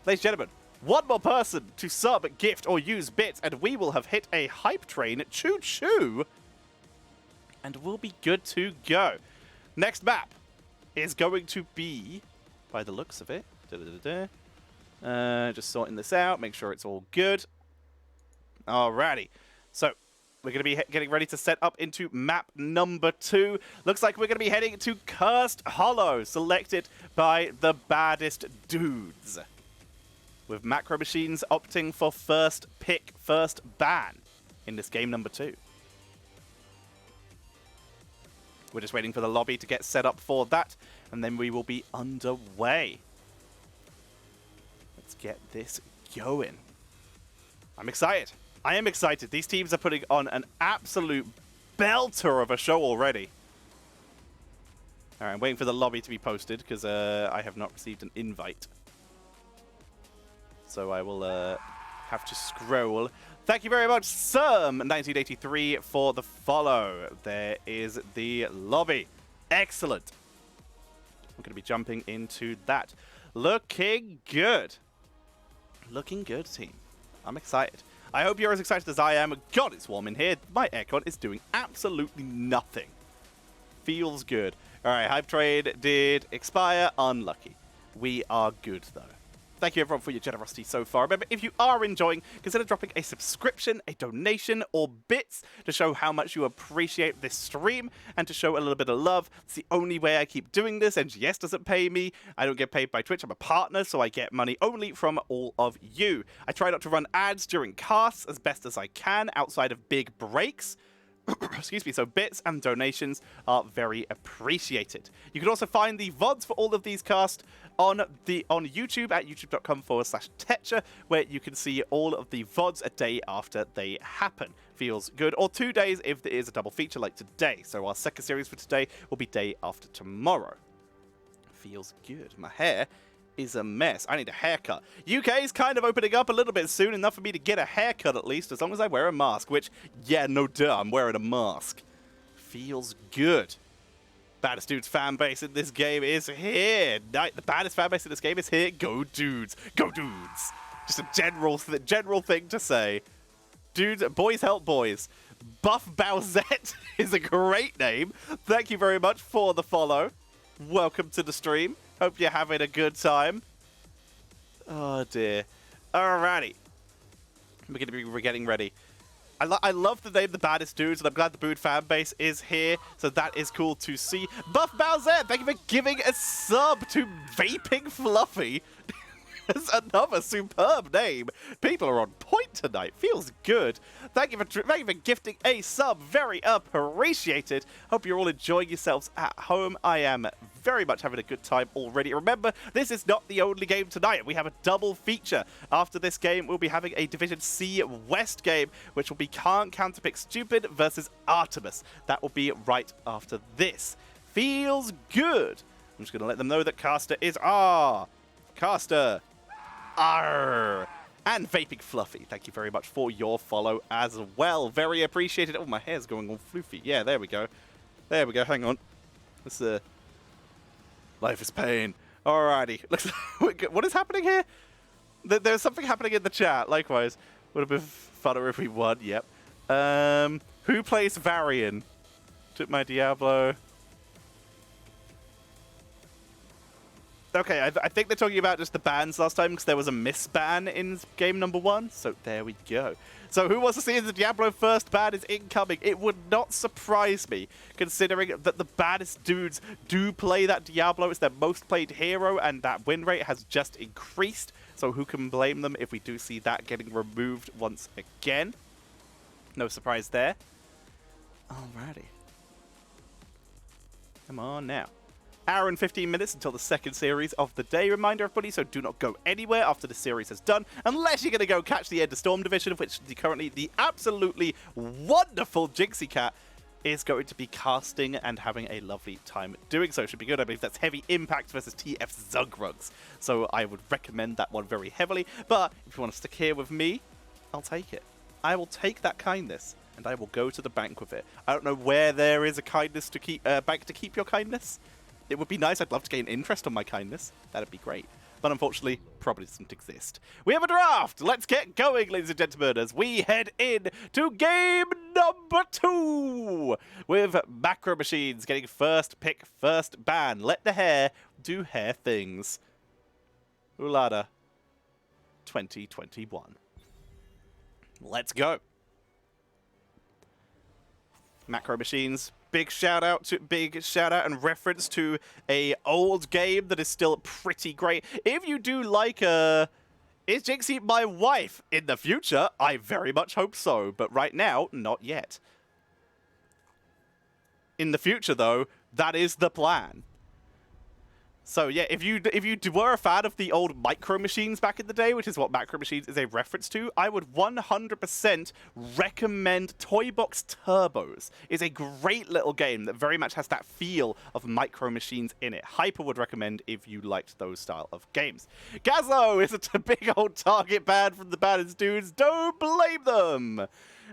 Ladies and gentlemen, one more person to sub, gift, or use bits, and we will have hit a hype train. Choo-choo. And we'll be good to go. Next map is going to be, by the looks of it, just sorting this out, make sure it's all good. Alrighty. So, we're going to be getting ready to set up into map number 2. Looks like we're going to be heading to Cursed Hollow, selected by the Baddest dudes. With Macro Machines opting for first pick, first ban in this game number 2. We're just waiting for the lobby to get set up for that, and then we will be underway. Let's get this going. I'm excited. I am excited. These teams are putting on an absolute belter of a show already. All right, I'm waiting for the lobby to be posted because I have not received an invite. So I will have to scroll. Thank you very much, Serm1983, for the follow. There is the lobby. Excellent. I'm going to be jumping into that. Looking good. Looking good, team. I'm excited. I hope you're as excited as I am. God, it's warm in here. My aircon is doing absolutely nothing. Feels good. All right, Hype Trade did expire. Unlucky. We are good, though. Thank you, everyone, for your generosity so far. Remember, if you are enjoying, consider dropping a subscription, a donation, or bits to show how much you appreciate this stream and to show a little bit of love. It's the only way I keep doing this. NGS doesn't pay me. I don't get paid by Twitch. I'm a partner, so I get money only from all of you. I try not to run ads during casts as best as I can outside of big breaks. Excuse me, so bits and donations are very appreciated. You can also find the VODs for all of these casts on YouTube at youtube.com/Tetcher, where you can see all of the VODs a day after they happen. Feels good. Or 2 days if there is a double feature like today. So our second series for today will be day after tomorrow. Feels good. My hair is a mess. I need a haircut. UK is kind of opening up a little bit soon, enough for me to get a haircut at least, as long as I wear a mask, which, yeah, no duh, I'm wearing a mask. Feels good. Baddest Dudes fan base in this game is here. The baddest fan base in this game is here. Go Dudes. Go Dudes. Just a general thing to say. Dudes, boys help boys. Buff Bowsette is a great name. Thank you very much for the follow. Welcome to the stream. Hope you're having a good time. Oh, dear. Alrighty. We're going to be getting ready. I love the name The Baddest Dudes, and I'm glad the Bood fan base is here, so that is cool to see. Buff Bowser, thank you for giving a sub to Vaping Fluffy. That's another superb name. People are on point tonight. Feels good. Thank you for gifting a sub. Very appreciated. Hope you're all enjoying yourselves at home. I am very much having a good time already. Remember, this is not the only game tonight. We have a double feature. After this game, we'll be having a Division C West game, which will be Can't Counterpick Stupid versus Artemis. That will be right after this. Feels good. I'm just going to let them know that Caster is R. Caster. R. And Vaping Fluffy, thank you very much for your follow as well. Very appreciated. Oh, my hair's going all floofy. Yeah, there we go. There we go. Hang on. This life is pain. Alrighty. What is happening here? There's something happening in the chat. Likewise. Would have been funner if we won. Yep. Who plays Varian? Took my Diablo. Okay, I think they're talking about just the bans last time because there was a misban in game number 1. So there we go. So who wants to see the Diablo first ban is incoming? It would not surprise me, considering that the Baddest Dudes do play that Diablo. It's their most played hero, and that win rate has just increased. So who can blame them if we do see that getting removed once again? No surprise there. Alrighty. Come on now. hour and 15 minutes until the second series of the day. Reminder, everybody, so do not go anywhere after the series is done, unless you're going to go catch the End of Storm Division, which currently the absolutely wonderful Jinxie Cat is going to be casting and having a lovely time doing so. Should be good. I believe that's Heavy Impact versus TF Zugrugs. So I would recommend that one very heavily. But if you want to stick here with me, I'll take it. I will take that kindness and I will go to the bank with it. I don't know where there is a kindness to keep bank to keep your kindness. It would be nice. I'd love to gain interest on my kindness. That'd be great. But unfortunately, probably doesn't exist. We have a draft. Let's get going, ladies and gentlemen, as we head in to game number 2 with Macro Machines getting first pick, first ban. Let the hair do hair things. Ulada 2021. Let's go. Macro Machines. Big shout out and reference to a old game that is still pretty great. If you do like is Jinxie my wife in the future? I very much hope so, but right now, not yet. In the future, though, that is the plan. So yeah, if you were a fan of the old Micro Machines back in the day, which is what Macro Machines is a reference to, I would 100% recommend Toy Box Turbos. It's a great little game that very much has that feel of Micro Machines in it. Hyper would recommend if you liked those style of games. Gazlo is a big old target ban from the Baddest dudes. Don't blame them.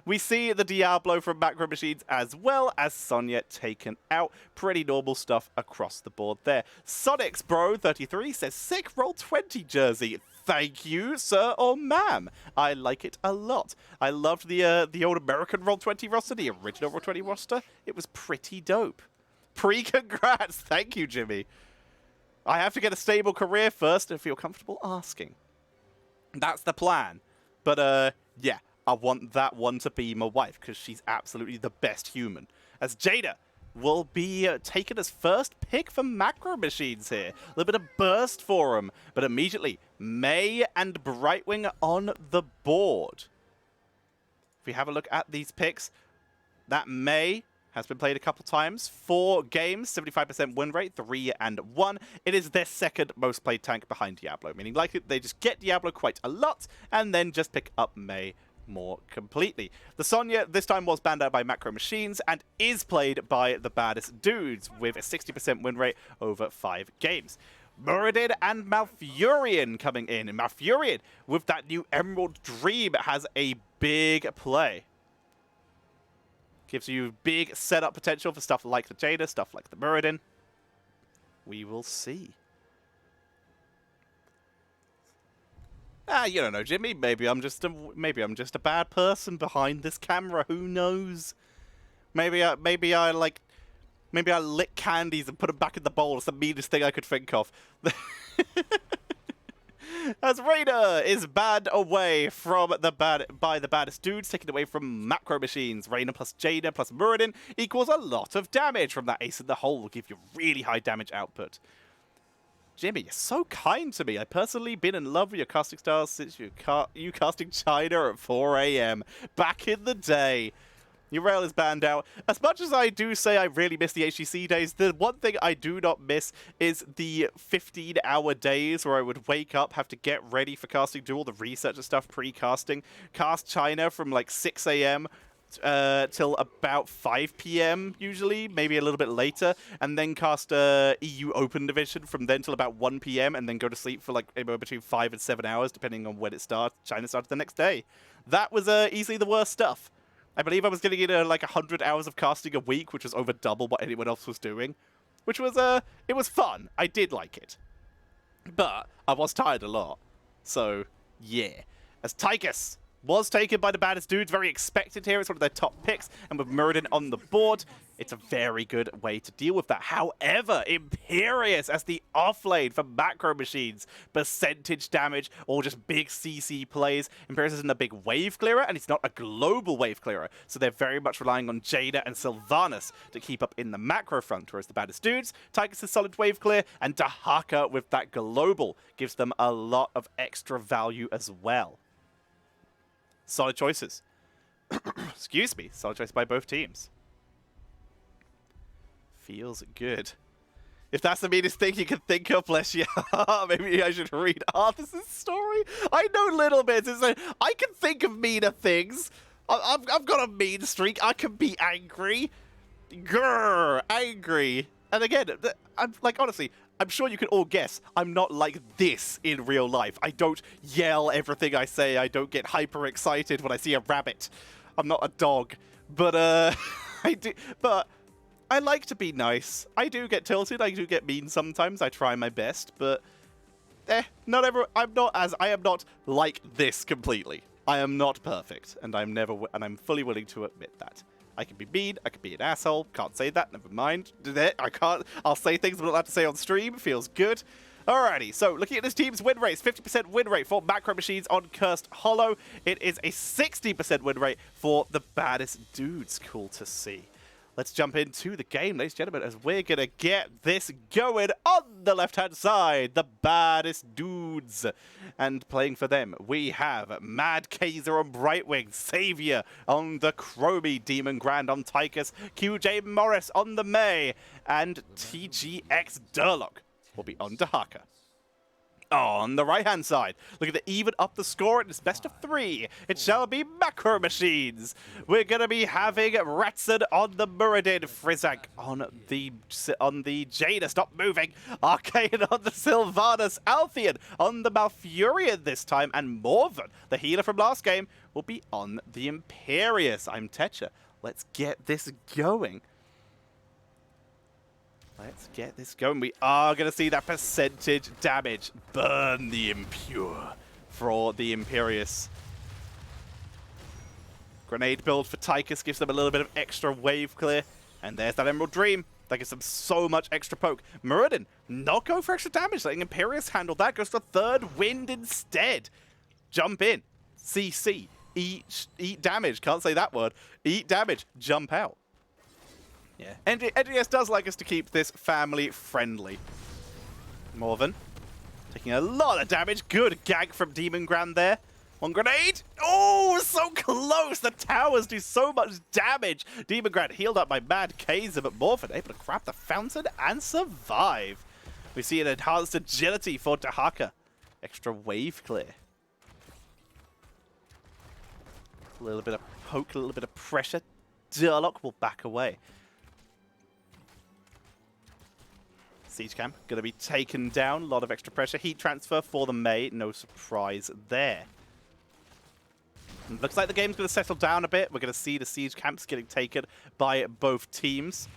We see the Diablo from Macro Machines as well as Sonya taken out. Pretty normal stuff across the board there. Sonic's Bro 33 says, sick Roll20 jersey. Thank you, sir or ma'am. I like it a lot. I loved the old American Roll20 roster, the original Roll20 roster. It was pretty dope. Pre-congrats. Thank you, Jimmy. I have to get a stable career first and feel comfortable asking. That's the plan. But, yeah. I want that one to be my wife, because she's absolutely the best human. As Jada will be taken as first pick for Macro Machines here. A little bit of burst for him, but immediately, May and Brightwing on the board. If we have a look at these picks, that May has been played a couple times. 4 games, 75% win rate, 3 and 1. It is their second most played tank behind Diablo, meaning likely they just get Diablo quite a lot, and then just pick up May more completely. The Sonya this time was banned out by Macro Machines and is played by the Baddest dudes with a 60% win rate over 5 games. Muradin and Malfurion coming in. And Malfurion, with that new Emerald Dream, has a big play. Gives you big setup potential for stuff like the Jada, stuff like the Muradin. We will see. You don't know, Jimmy. Maybe I'm just a bad person behind this camera. Who knows? Maybe I lick candies and put them back in the bowl. It's the meanest thing I could think of. As Raina is banned away from the Baddest dudes, taken away from Macro Machines. Raina plus Jada plus Muradin equals a lot of damage from that ace in the hole. Will give you really high damage output. Jimmy, you're so kind to me. I've personally been in love with your casting styles since you casting China at 4 AM back in the day. Your rail is banned out. As much as I do say I really miss the HGC days, the one thing I do not miss is the 15-hour days where I would wake up, have to get ready for casting, do all the research and stuff pre-casting, cast China from like 6 AM till about 5 PM usually, maybe a little bit later, and then cast EU Open Division from then till about 1 PM, and then go to sleep for like between 5 and 7 hours, depending on when it starts. China started the next day. That was easily the worst stuff. I believe I was getting in like 100 hours of casting a week, which was over double what anyone else was doing, which was it was fun. I did like it, but I was tired a lot. So yeah, as Tychus was taken by the Baddest dudes, very expected here. It's one of their top picks, and with Muradin on the board, it's a very good way to deal with that. However, Imperious as the offlane for Macro Machines, percentage damage or just big CC plays. Imperious isn't a big wave clearer, and it's not a global wave clearer, so they're very much relying on Jada and Sylvanas to keep up in the macro front, whereas the Baddest dudes, Tychus is solid wave clear, and Dahaka with that global gives them a lot of extra value as well. Solid choices. Excuse me. Solid choice by both teams. Feels good. If that's the meanest thing you can think of, bless you. Maybe I should read Arthur's story. I know little bits. It's like, I can think of meaner things. I've got a mean streak. I can be angry. Grrr, angry. And again, I'm like, honestly, I'm sure you can all guess I'm not like this in real life. I don't yell everything I say. I don't get hyper excited when I see a rabbit. I'm not a dog. But I do. But I like to be nice. I do get tilted. I do get mean sometimes. I try my best. But not everyone. I am not like this completely. I am not perfect, and I'm fully willing to admit that. I can be mean, I can be an asshole, can't say that, never mind. I can't, I'll say things I'm not allowed to say on stream, feels good. Alrighty, so looking at this team's win rate, 50% win rate for Macro Machines on Cursed Hollow. It is a 60% win rate for the Baddest Dudes, cool to see. Let's jump into the game, ladies and gentlemen, as we're going to get this going on the left-hand side. The Baddest Dudes. And playing for them, we have Mad Kaiser on Brightwing, Savior on the Chromie, Demon Grand on Tychus, QJ Morris on the May, and TGX Durlock will be on Dahaka. On the right-hand side, look at the even up the score. It's best of 3. It shall be Macro Machines. We're going to be having Ratson on the Muradin, Frizzank on the Jada, stop moving, Arcane on the Sylvanas, Altheon on the Malfurion this time, and Morven, the healer from last game, will be on the Imperius. I'm Tetcher. Let's get this going. Let's get this going. We are going to see that percentage damage burn the Impure for the Imperius. Grenade build for Tychus gives them a little bit of extra wave clear. And there's that Emerald Dream. That gives them so much extra poke. Muradin, not go for extra damage. Letting Imperius handle that. Goes for third wind instead. Jump in. CC. Eat damage. Can't say that word. Eat damage. Jump out. Yeah, NGS does like us to keep this family friendly. Morven taking a lot of damage. Good gank from Demon Grand there. One grenade. Oh, so close. The towers do so much damage. Demon Grand healed up by Mad Kaiser, but Morven able to grab the fountain and survive. We see an enhanced agility for Dahaka. Extra wave clear. A little bit of poke, a little bit of pressure. Durlock will back away. Siege Camp going to be taken down. A lot of extra pressure. Heat transfer for the May. No surprise there. And looks like the game's going to settle down a bit. We're going to see the Siege Camps getting taken by both teams.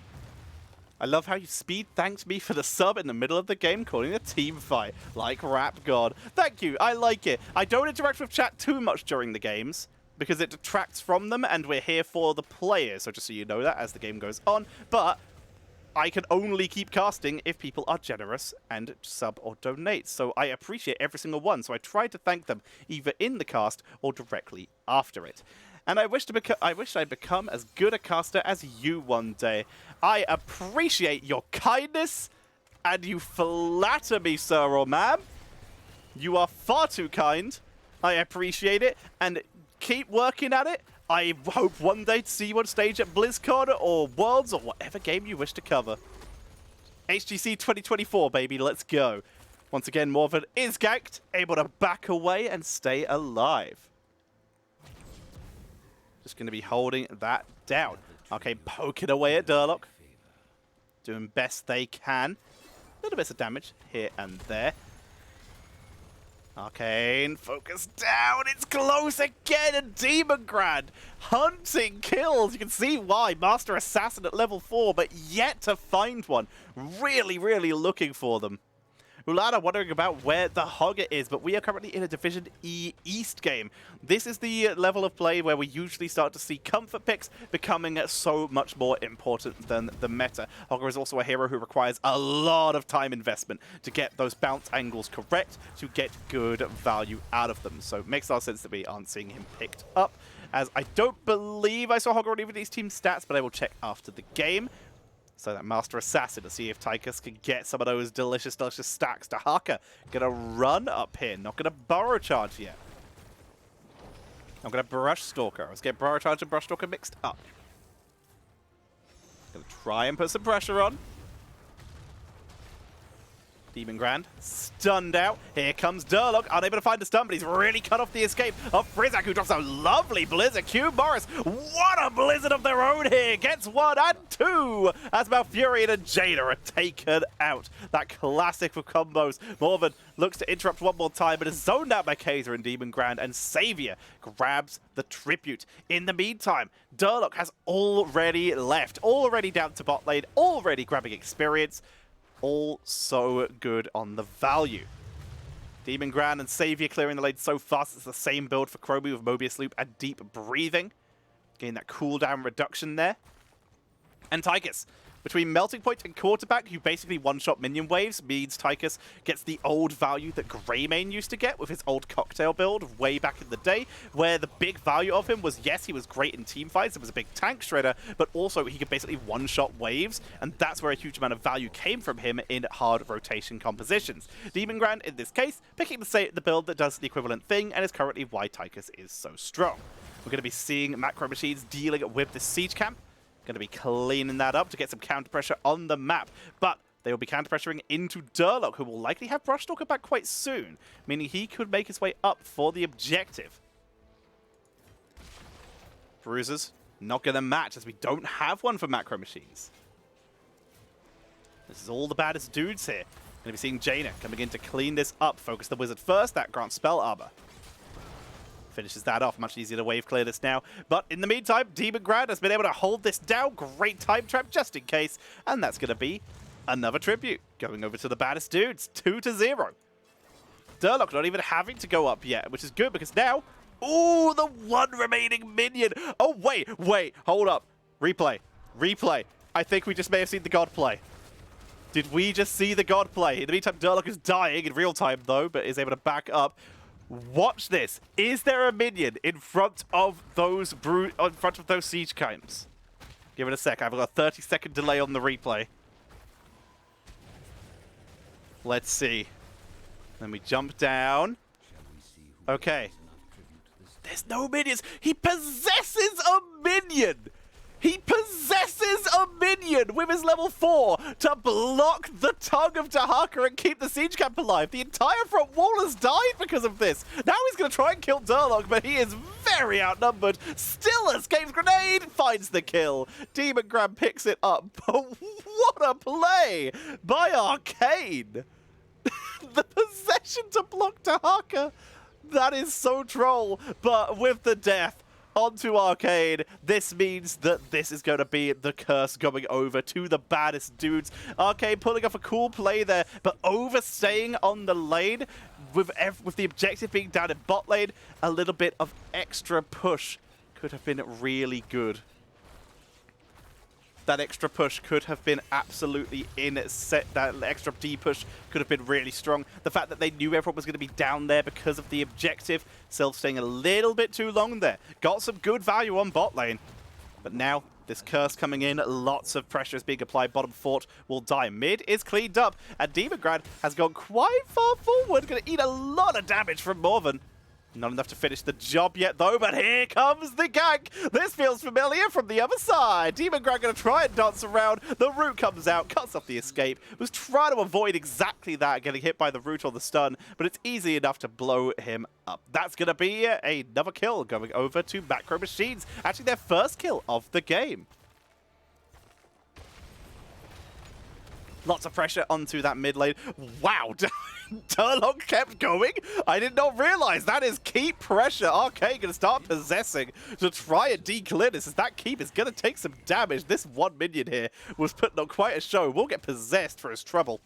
I love how you speed thanked me for the sub in the middle of the game, calling a team fight. Like Rap God. Thank you. I like it. I don't interact with chat too much during the games, because it detracts from them, and we're here for the players. So just so you know that as the game goes on. But I can only keep casting if people are generous and sub or donate. So I appreciate every single one. So I try to thank them either in the cast or directly after it. And I wish I'd become as good a caster as you one day. I appreciate your kindness, and you flatter me, sir or ma'am. You are far too kind. I appreciate it, and keep working at it. I hope one day to see you on stage at BlizzCon or Worlds or whatever game you wish to cover. HGC 2024, baby, let's go. Once again, Morven is ganked, able to back away and stay alive. Just going to be holding that down. Okay, poking away at Durlock. Doing best they can. Little bits of damage here and there. Arcane, focus down, it's close again, and Demon Grand hunting kills. You can see why. Master Assassin at level 4, but yet to find one. Really, really looking for them. Ulana wondering about where the Hogger is, but we are currently in a Division E East game. This is the level of play where we usually start to see comfort picks becoming so much more important than the meta. Hogger is also a hero who requires a lot of time investment to get those bounce angles correct, to get good value out of them. So it makes a lot of sense that we aren't seeing him picked up, as I don't believe I saw Hogger on even these team stats, but I will check after the game. So that Master Assassin to see if Tychus can get some of those delicious, delicious stacks. Dahaka gonna run up here, not gonna Burrow Charge yet. I'm gonna Brush Stalker. Let's get Burrow Charge and Brush Stalker mixed up. Gonna try and put some pressure on. Demon Grand stunned out. Here comes Durlock, unable to find the stun, but he's really cut off the escape of Frizzak, who drops a lovely blizzard. Q Morris, what a blizzard of their own here. Gets 1 and 2 as Malfurion and Jaina are taken out. That classic for combos. Morven looks to interrupt one more time, but is zoned out by Kaiser and Demon Grand, and Savior grabs the tribute. In the meantime, Durlock has already left, already down to bot lane, already grabbing experience. All so good on the value. Demon Grand and Savior clearing the lane so fast. It's the same build for Chromie with Mobius Loop and Deep Breathing. Getting that cooldown reduction there. And Tychus, between Melting Point and Quarterback, who basically one-shot minion waves, means Tychus gets the old value that Greymane used to get with his old cocktail build way back in the day, where the big value of him was, yes, he was great in team fights, it was a big tank shredder, but also he could basically one-shot waves, and that's where a huge amount of value came from him in hard rotation compositions. Demon Grand, in this case, picking the build that does the equivalent thing, and is currently why Tychus is so strong. We're going to be seeing Macro Machines dealing with the siege camp. Going to be cleaning that up to get some counter pressure on the map, but they will be counter pressuring into Durlock, who will likely have Brushstalker back quite soon, meaning he could make his way up for the objective. Bruisers not going to match, as we don't have one for Macro Machines. This is all the baddest dudes here. Going to be seeing Jaina coming in to clean this up, focus the wizard first. That grants spell armor. Finishes that off. Much easier to wave clear this now. But in the meantime, Demon Grand has been able to hold this down. Great time trap just in case. And that's going to be another tribute. Going over to the baddest dudes. 2-0. Durlock not even having to go up yet, which is good because now... Ooh, the one remaining minion. Oh, wait. Hold up. Replay. I think we just may have seen the god play. Did we just see the god play? In the meantime, Durlock is dying in real time, though, but is able to back up. Watch this. Is there a minion in front of those siege camps? Give it a sec. I've got a 30-second delay on the replay. Let's see. Then we jump down. Okay. There's no minions. He possesses a minion. He possesses a minion with his level 4 to block the tongue of Dahaka and keep the siege camp alive. The entire front wall has died because of this. Now he's going to try and kill Durlock, but he is very outnumbered. Still escapes grenade, finds the kill. Demon Grand picks it up. But what a play by Arcane. The possession to block Dahaka. That is so troll, but with the death onto Arcane, this means that this is going to be the curse going over to the baddest dudes. Arcane pulling off a cool play there, but overstaying on the lane with the objective being down in bot lane. A little bit of extra push could have been really good. That extra push could have been absolutely that extra D push could have been really strong. The fact that they knew everyone was going to be down there because of the objective, Sylph staying a little bit too long there. Got some good value on bot lane. But now, this curse coming in, lots of pressure is being applied. Bottom fort will die. Mid is cleaned up, and Demon Grand has gone quite far forward. Going to eat a lot of damage from Morven. Not enough to finish the job yet, though, but here comes the gank. This feels familiar from the other side. Demon Grand going to try and dance around. The root comes out, cuts off the escape. Was trying to avoid exactly that, getting hit by the root or the stun, but it's easy enough to blow him up. That's going to be another kill going over to Macro Machines. Actually, their first kill of the game. Lots of pressure onto that mid lane. Wow, Durlock kept going. I did not realize that is keep pressure. Arcane going to start possessing to try and declear this, as that keep is going to take some damage. This one minion here was putting on quite a show. Will get possessed for his trouble.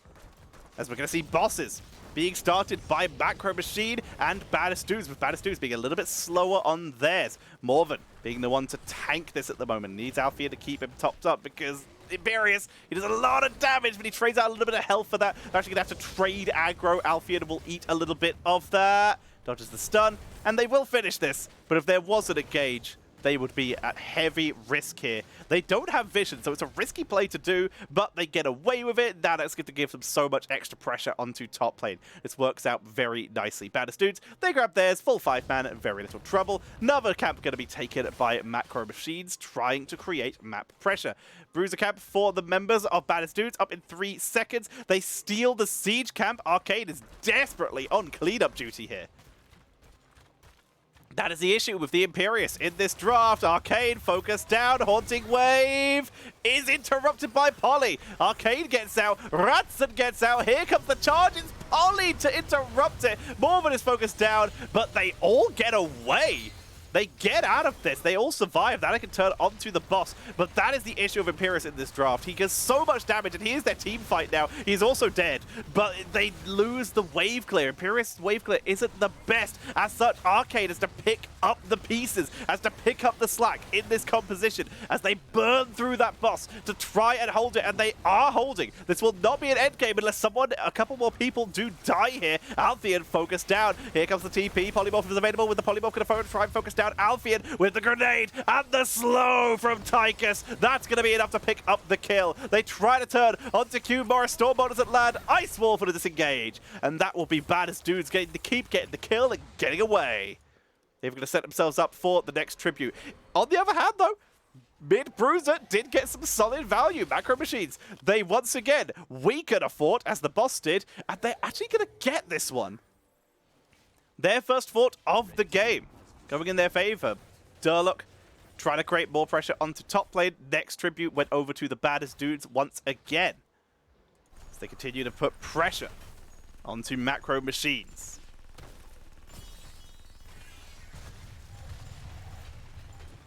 As we're going to see bosses being started by Macro Machine and Baddest Dudes, with Baddest Dudes being a little bit slower on theirs. Morven being the one to tank this at the moment. Needs Althea to keep him topped up because Imperius, he does a lot of damage, but he trades out a little bit of health for that. They're actually going to have to trade aggro. Althea will eat a little bit of that. Dodges the stun, and they will finish this. But if there wasn't a gauge, they would be at heavy risk here. They don't have vision, so it's a risky play to do, but they get away with it. That's going to give them so much extra pressure onto top lane. This works out very nicely. Baddest dudes, they grab theirs, full 5-man, and very little trouble. Another camp going to be taken by Macro Machines, trying to create map pressure. Bruiser camp for the members of Baddest dudes up in 3 seconds. They steal the siege camp. Arcade is desperately on cleanup duty here. That is the issue with the Imperius in this draft. Arcade focus down. Haunting Wave is interrupted by Polly. Arcade gets out. Ratson gets out. Here comes the charge. It's Polly to interrupt it. Mormon is focused down, but they all get away. They get out of this. They all survive. That I can turn onto the boss. But that is the issue of Imperius in this draft. He gets so much damage, and he is their team fight now. He's also dead. But they lose the wave clear. Imperius' wave clear isn't the best. As such, Arcade has to pick up the pieces, has to pick up the slack in this composition as they burn through that boss to try and hold it. And they are holding. This will not be an endgame unless a couple more people do die here. Altheon focused down. Here comes the TP. Polymorph is available with the Polymorph going to try and focus down Altheon with the grenade and the slow from Tychus. That's going to be enough to pick up the kill. They try to turn onto Q. Morris. Stormbolt doesn't land. Ice Wall for the disengage. And that will be Baddest dudes getting the kill and getting away. They're going to set themselves up for the next tribute. On the other hand, though, Mid Bruiser did get some solid value. Macro Machines, they once again weaken a fort as the boss did, and they're actually going to get this one. Their first fort of the game. Going in their favor. Durlock trying to create more pressure onto top lane. Next tribute went over to the Baddest dudes once again. As they continue to put pressure onto Macro Machines.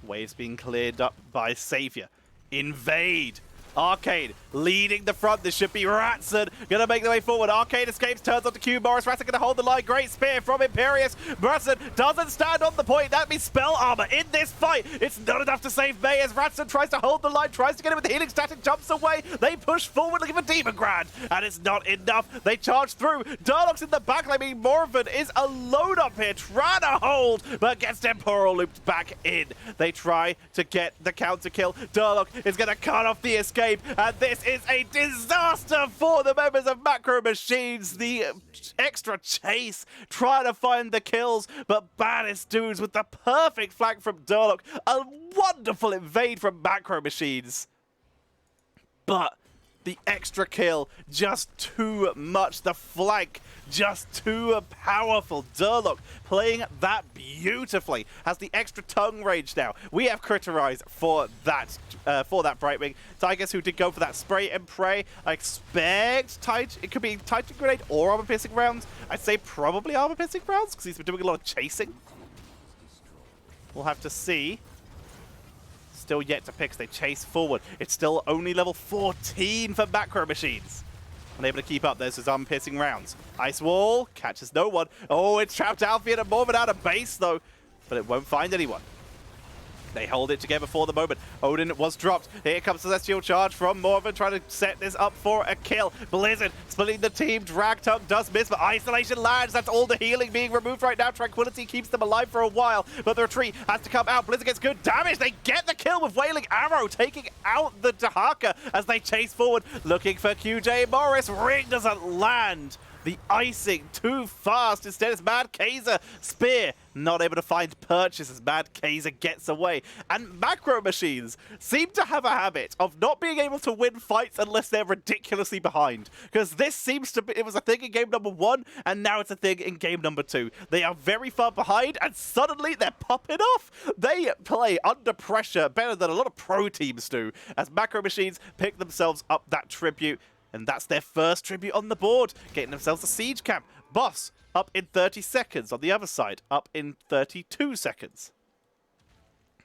Waves being cleared up by Savior. Invade. Arcade leading the front. This should be Ratson. Gonna make the way forward. Arcade escapes, turns onto Q. Morris. Ratson gonna hold the line. Great spear from Imperius. Ratson doesn't stand on the point. That means spell armor in this fight. It's not enough to save May as Ratson tries to hold the line, tries to get him with the healing static, jumps away. They push forward looking for Demon Grand, and it's not enough. They charge through. Durlock's in the back lane. I mean, Morven is alone up here trying to hold, but gets temporal looped back in. They try to get the counter kill. Durlock is gonna cut off the escape. And this is a disaster for the members of Macro Machines. The extra chase, trying to find the kills, but Baddest dudes with the perfect flank from Durlock. A wonderful invade from Macro Machines. But the extra kill, just too much. The flank, just too powerful. Durlock playing that beautifully. Has the extra tongue range now. We have Critterize for that Brightwing. Tychus, who did go for that spray and pray. I expect it could be Titan Grenade or Armor Piercing rounds. I'd say probably Armor Piercing rounds because he's been doing a lot of chasing. We'll have to see. Still yet to pick as they chase forward. It's still only level 14 for Macro Machines. Unable to keep up. There's his arm-piercing rounds. Ice Wall catches no one. Oh, it's trapped Alfie and Mormon out of base, though. But it won't find anyone. They hold it together for the moment. Odin was dropped. Here comes Celestial Charge from Morven, trying to set this up for a kill. Blizzard splitting the team. Drag Tug does miss, but Isolation lands. That's all the healing being removed right now. Tranquility keeps them alive for a while, but the retreat has to come out. Blizzard gets good damage. They get the kill with Wailing Arrow, taking out the Dahaka as they chase forward, looking for QJ Morris. Ring doesn't land. The icing too fast. Instead, it's Mad Kaiser. Spear not able to find purchase as Mad Kaiser gets away. And Macro Machines seem to have a habit of not being able to win fights unless they're ridiculously behind. Because this seems to be, it was a thing in game number 1, and now it's a thing in game number 2. They are very far behind, and suddenly they're popping off. They play under pressure better than a lot of pro teams do, as Macro Machines pick themselves up that tribute. And that's their first tribute on the board, getting themselves a siege camp. Boss up in 30 seconds. On the other side, up in 32 seconds.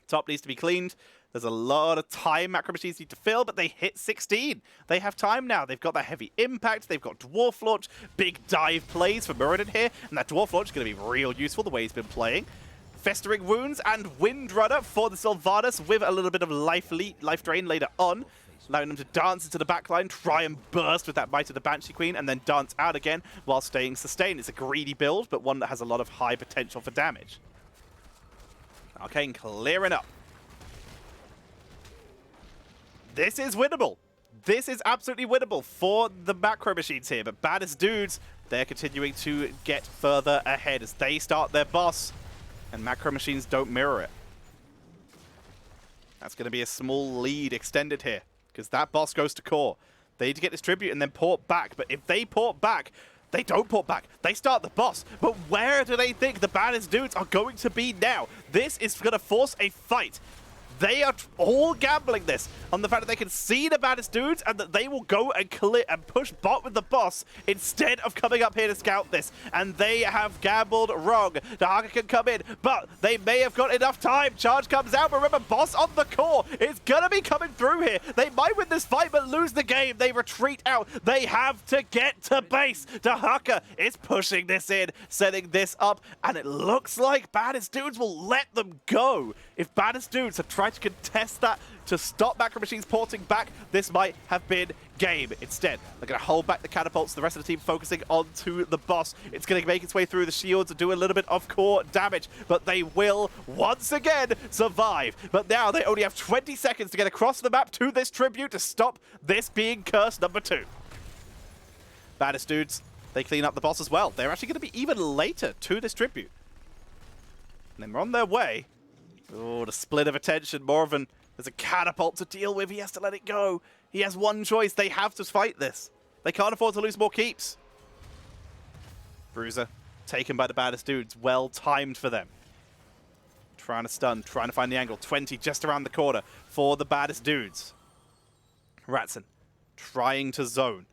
Top needs to be cleaned. There's a lot of time Macro Machines need to fill, but they hit 16. They have time now. They've got that heavy impact. They've got Dwarf Launch. Big dive plays for Muradin here. And that Dwarf Launch is going to be real useful the way he's been playing. Festering Wounds and Windrunner for the Sylvanas with a little bit of life drain later on. Allowing them to dance into the backline, try and burst with that Might of the Banshee Queen, and then dance out again while staying sustained. It's a greedy build, but one that has a lot of high potential for damage. Arcane clearing up. this is winnable. This is absolutely winnable for the macro machines here, but Baddest Dudes, they're continuing to get further ahead as they start their boss, and macro machines don't mirror it. That's going to be a small lead extended here, because that boss goes to core. They need to get this tribute and then port back, but if they port back, they don't port back. They start the boss. But where do they think the Baddest Dudes are going to be now? This is going to force a fight. They are all gambling this on the fact that they can see the Baddest Dudes and that they will go and clear and push bot with the boss instead of coming up here to scout this. And they have gambled wrong. Dahaka can come in, but they may have got enough time. Charge comes out, but remember, boss on the core is going to be coming through here. They might win this fight, but lose the game. They retreat out. They have to get to base. Dahaka is pushing this in, setting this up, and it looks like Baddest Dudes will let them go. If Baddest Dudes have tried to contest that to stop macro machines porting back, this might have been game. Instead, they're going to hold back the catapults, the rest of the team focusing onto the boss. It's going to make its way through the shields and do a little bit of core damage, but they will once again survive. But now they only have 20 seconds to get across the map to this tribute to stop this being curse number 2. Baddest Dudes, they clean up the boss as well. They're actually going to be even later to this tribute. And then we're on their way. Oh, the split of attention. Morven, there's a catapult to deal with. He has to let it go. He has one choice. They have to fight this. They can't afford to lose more keeps. Bruiser, taken by the Baddest Dudes. Well timed for them. Trying to stun, trying to find the angle. 20 just around the corner for the Baddest Dudes. Ratson, trying to zone.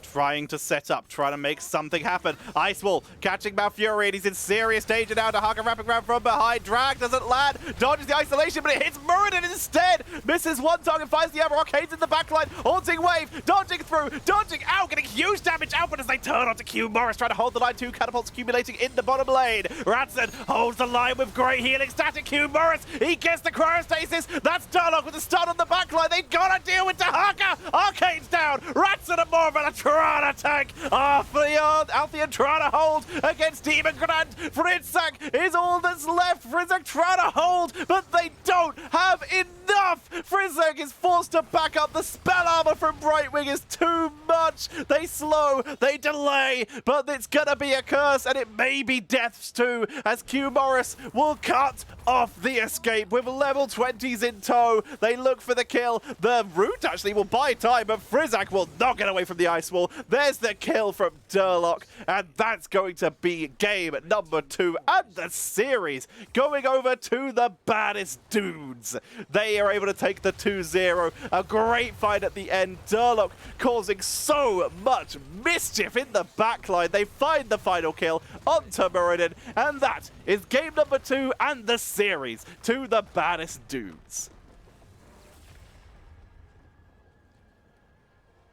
Trying to set up, trying to make something happen. Ice Wall catching Malfury, and he's in serious danger now. Dahaka wrapping around from behind. Drag doesn't land. Dodges the isolation, but it hits Muradin instead. Misses one target, finds the other. Arcade's in the backline. Haunting Wave, dodging through, dodging out, getting huge damage out, but as they turn onto Q, Morris trying to hold the line. 2 catapults accumulating in the bottom lane. Ratson holds the line with great healing. Static Q, Morris, he gets the cryostasis. That's Durlock with the stun on the backline. They gotta deal with Dahaka. Arcade's down. Ratson and Morvan are trying to tank. Altheon trying to hold against Demon Grand. Frizzak is all that's left. Frizzak trying to hold, but they don't have enough. Frizzak is forced to back up. The spell armor from Brightwing is too much. They slow, they delay, but it's gonna be a curse, and it may be deaths too, as Q Morris will cut off the escape with level 20s in tow. They look for the kill. The root actually will buy time, but Frizzak will not get away from the ice wall. There's the kill from Durlock, and that's going to be game number 2 and the series going over to the Baddest Dudes. They are able to take the 2-0. A great fight at the end. Durlock causing so much mischief in the backline. They find the final kill onto Muradin, and that is game number 2 and the series to the Baddest Dudes.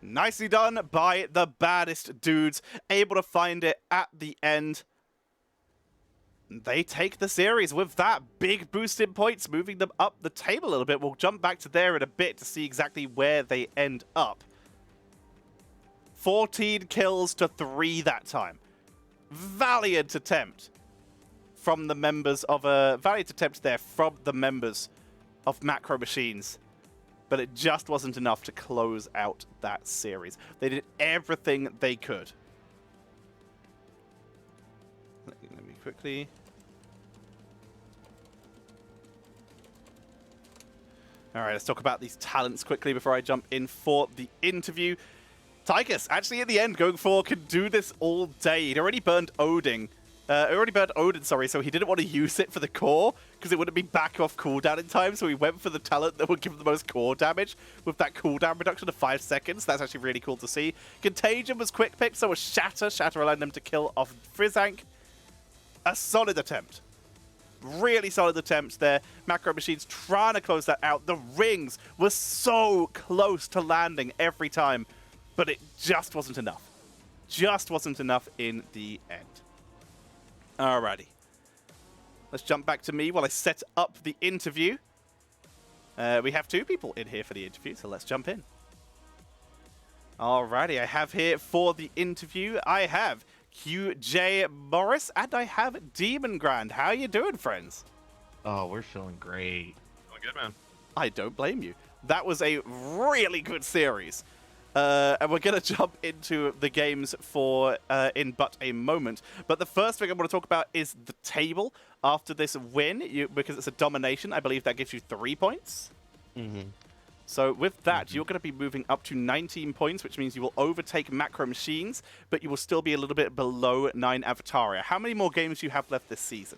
Nicely done by the Baddest Dudes, able to find it at the end. They take the series with that big boost in points, moving them up the table a little bit. We'll jump back to there in a bit to see exactly where they end up. 14 kills to 3 that time. Valiant attempt from the members of valiant attempt there from the members of Macro Machines. But it just wasn't enough to close out that series. They did everything they could. Let me quickly... Alright, let's talk about these talents quickly before I jump in for the interview. Tychus, actually at the end, going for can do this all day. He'd already burned Odin. Sorry, so he didn't want to use it for the core because it wouldn't be back off cooldown in time, so he went for the talent that would give him the most core damage with that cooldown reduction of 5 seconds. That's actually really cool to see. Contagion was quick pick, so was Shatter. Shatter allowed them to kill off Frizzank. A solid attempt. Really solid attempt there. Macro Machines trying to close that out. The rings were so close to landing every time, but it just wasn't enough. Just wasn't enough in the end. Alrighty. Let's jump back to me while I set up the interview. We have 2 people in here for the interview, so let's jump in. Alrighty, I have here for the interview, I have QJ Morris, and I have Demon Grand. How you doing, friends? Oh, we're feeling great. Feeling good, man. I don't blame you. That was a really good series. And we're going to jump into the games in but a moment. But the first thing I want to talk about is the table after this win. Because it's a domination, I believe that gives you 3 points. Mm-hmm. So with that, you're going to be moving up to 19 points, which means you will overtake Macro Machines, but you will still be a little bit below 9 Avataria. How many more games do you have left this season?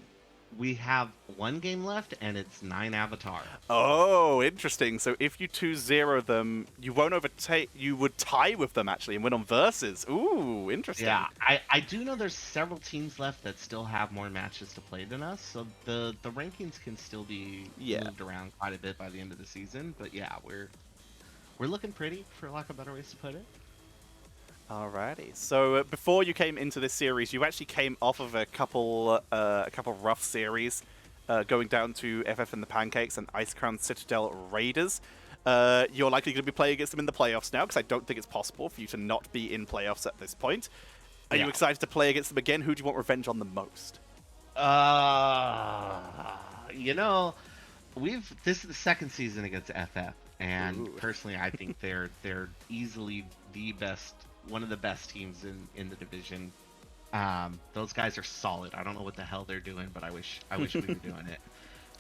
We have 1 game left, and it's 9 Avatar. Oh, interesting. So if you 2-0 them, you won't overtake. You would tie with them, actually, and win on versus. Ooh, interesting. Yeah, I do know there's several teams left that still have more matches to play than us, so the rankings can still be moved around quite a bit by the end of the season. But yeah, we're looking pretty, for lack of better ways to put it. Alrighty. So before you came into this series, you actually came off of a couple rough series, going down to FF and the Pancakes and Ice Crown Citadel Raiders. You're likely going to be playing against them in the playoffs now, because I don't think it's possible for you to not be in playoffs at this point. Are you excited to play against them again? Who do you want revenge on the most? You know, this is the second season against FF, and personally, I think they're easily one of the best teams in the division. Those guys are solid. I don't know what the hell they're doing, but I wish we were doing it.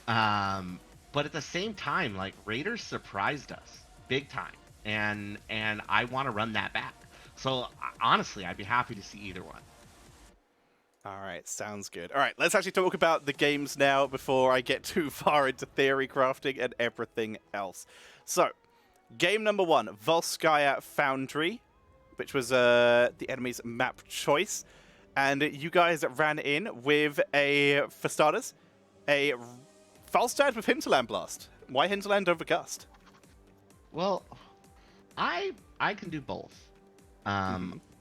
But at the same time, like, Raiders surprised us big time, and I want to run that back. So honestly, I'd be happy to see either one. All right, sounds good. All right, let's actually talk about the games now before I get too far into theory crafting and everything else. So, game number 1, Volskaya Foundry, which was the enemy's map choice. And you guys ran in with for starters, a Falstad with Hinterland Blast. Why Hinterland over Gust? Well, I can do both.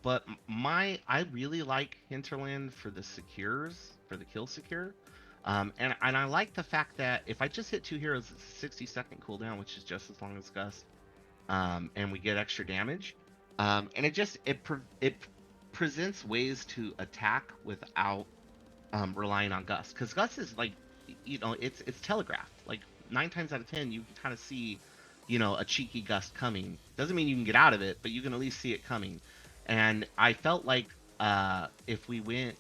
But I really like Hinterland for the kill secure. And I like the fact that if I just hit 2 heroes, it's a 60-second cooldown, which is just as long as Gust. And we get extra damage. And it presents ways to attack without relying on Gust, because Gust is like, it's telegraphed. Like 9 times out of 10, you can kind of see, a cheeky Gust coming. Doesn't mean you can get out of it, but you can at least see it coming. And I felt like if we went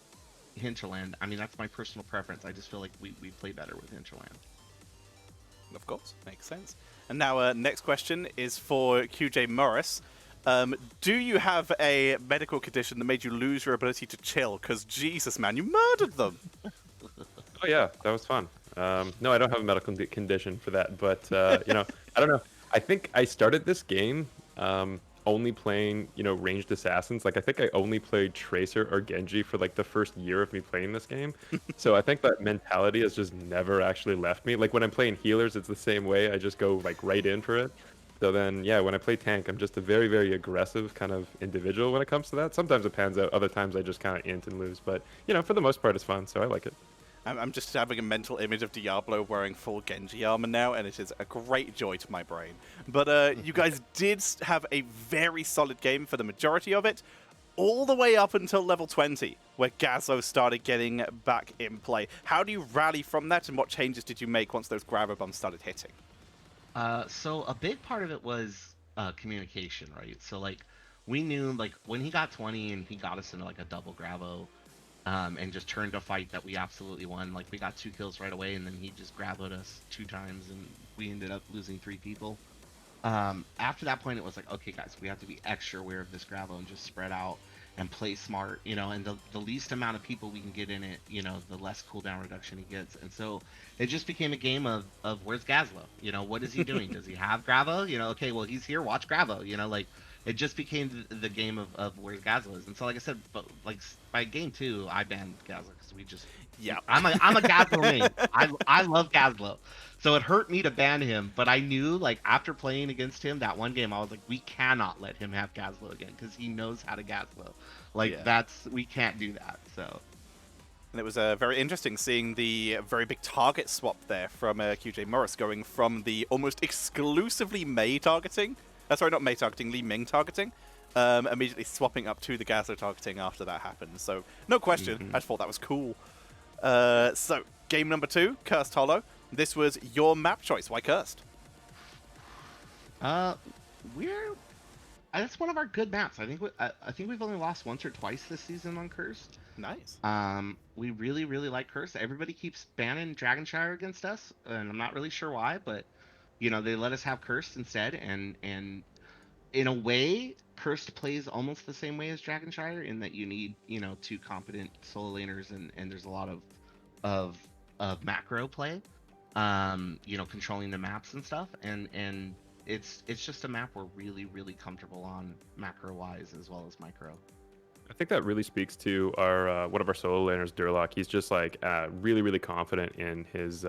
Hinterland, I mean, that's my personal preference. I just feel like we play better with Hinterland. Of course, makes sense. And now, next question is for QJ Morris. Do you have a medical condition that made you lose your ability to chill? Because Jesus, man, you murdered them. Oh yeah, that was fun. No, I don't have a medical condition for that, but I don't know. I think I started this game only playing, ranged assassins. Like, I think I only played Tracer or Genji for like the first year of me playing this game. So I think that mentality has just never actually left me. Like when I'm playing healers, it's the same way. I just go like right in for it. So then, yeah, when I play tank, I'm just a very, very aggressive kind of individual when it comes to that. Sometimes it pans out. Other times I just kind of int and lose. But, for the most part, it's fun. So I like it. I'm just having a mental image of Diablo wearing full Genji armor now, and it is a great joy to my brain. But you guys did have a very solid game for the majority of it, all the way up until level 20, where Gazlo started getting back in play. How do you rally from that, and what changes did you make once those grabber bombs started hitting? So a big part of it was communication, right? So like we knew like when he got 20 and he got us into like a double grabo, and just turned a fight that we absolutely won. Like we got 2 kills right away, and then he just graboed us 2 times, and we ended up losing 3 people. After that point, it was like, okay, guys, we have to be extra aware of this grabo and just spread out and play smart, and the least amount of people we can get in it, the less cooldown reduction he gets. And so it just became a game of where's Gazlo? What is he doing? Does he have Gravo? Okay, well, he's here, watch Gravo. Like it just became the game of where Gazlo is. And so, like I said, but like by game 2, I banned Gazlo because we just, I'm a Gazlo main. I love Gazlo. So it hurt me to ban him, but I knew, like, after playing against him that one game, I was like, we cannot let him have Gazlo again, because he knows how to Gazlo. Like, we can't do that, so. And it was very interesting seeing the very big target swap there from QJ Morris, going from the almost exclusively Mei targeting, sorry, not Mei targeting, Li Ming targeting, immediately swapping up to the Gazlo targeting after that happened. So, no question, I just thought that was cool. So, game number 2, Cursed Hollow. This was your map choice. Why Cursed? Uh, we're that's one of our good maps. I think we've only lost once or twice this season on Cursed. Nice. We really really like Cursed. Everybody keeps banning Dragonshire against us, and I'm not really sure why, but they let us have Cursed instead, and in a way, Cursed plays almost the same way as Dragonshire in that you need, two competent solo laners, and there's a lot of macro play, controlling the maps and stuff, and it's just a map we're really really comfortable on macro wise as well as micro. I think that really speaks to our one of our solo laners, Durlock. He's just like really, really confident in his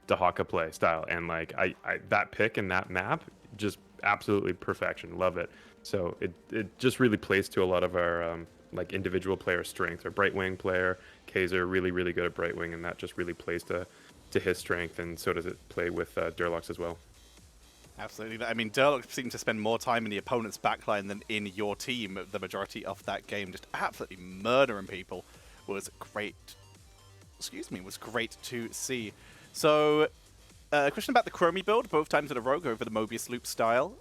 Dahaka play style, and like I that pick and that map, just absolutely perfection. Love it. So it just really plays to a lot of our like individual player strengths. Our Brightwing player, Kaiser, really, really good at Brightwing, and that just really plays to his strength, and so does it play with Durlock's as well. Absolutely. I mean, Durlock seemed to spend more time in the opponent's backline than in your team the majority of that game. Just absolutely murdering people was great. Excuse me, was great to see. So, a question about the Chromie build, both times in a row, go over the Mobius loop style.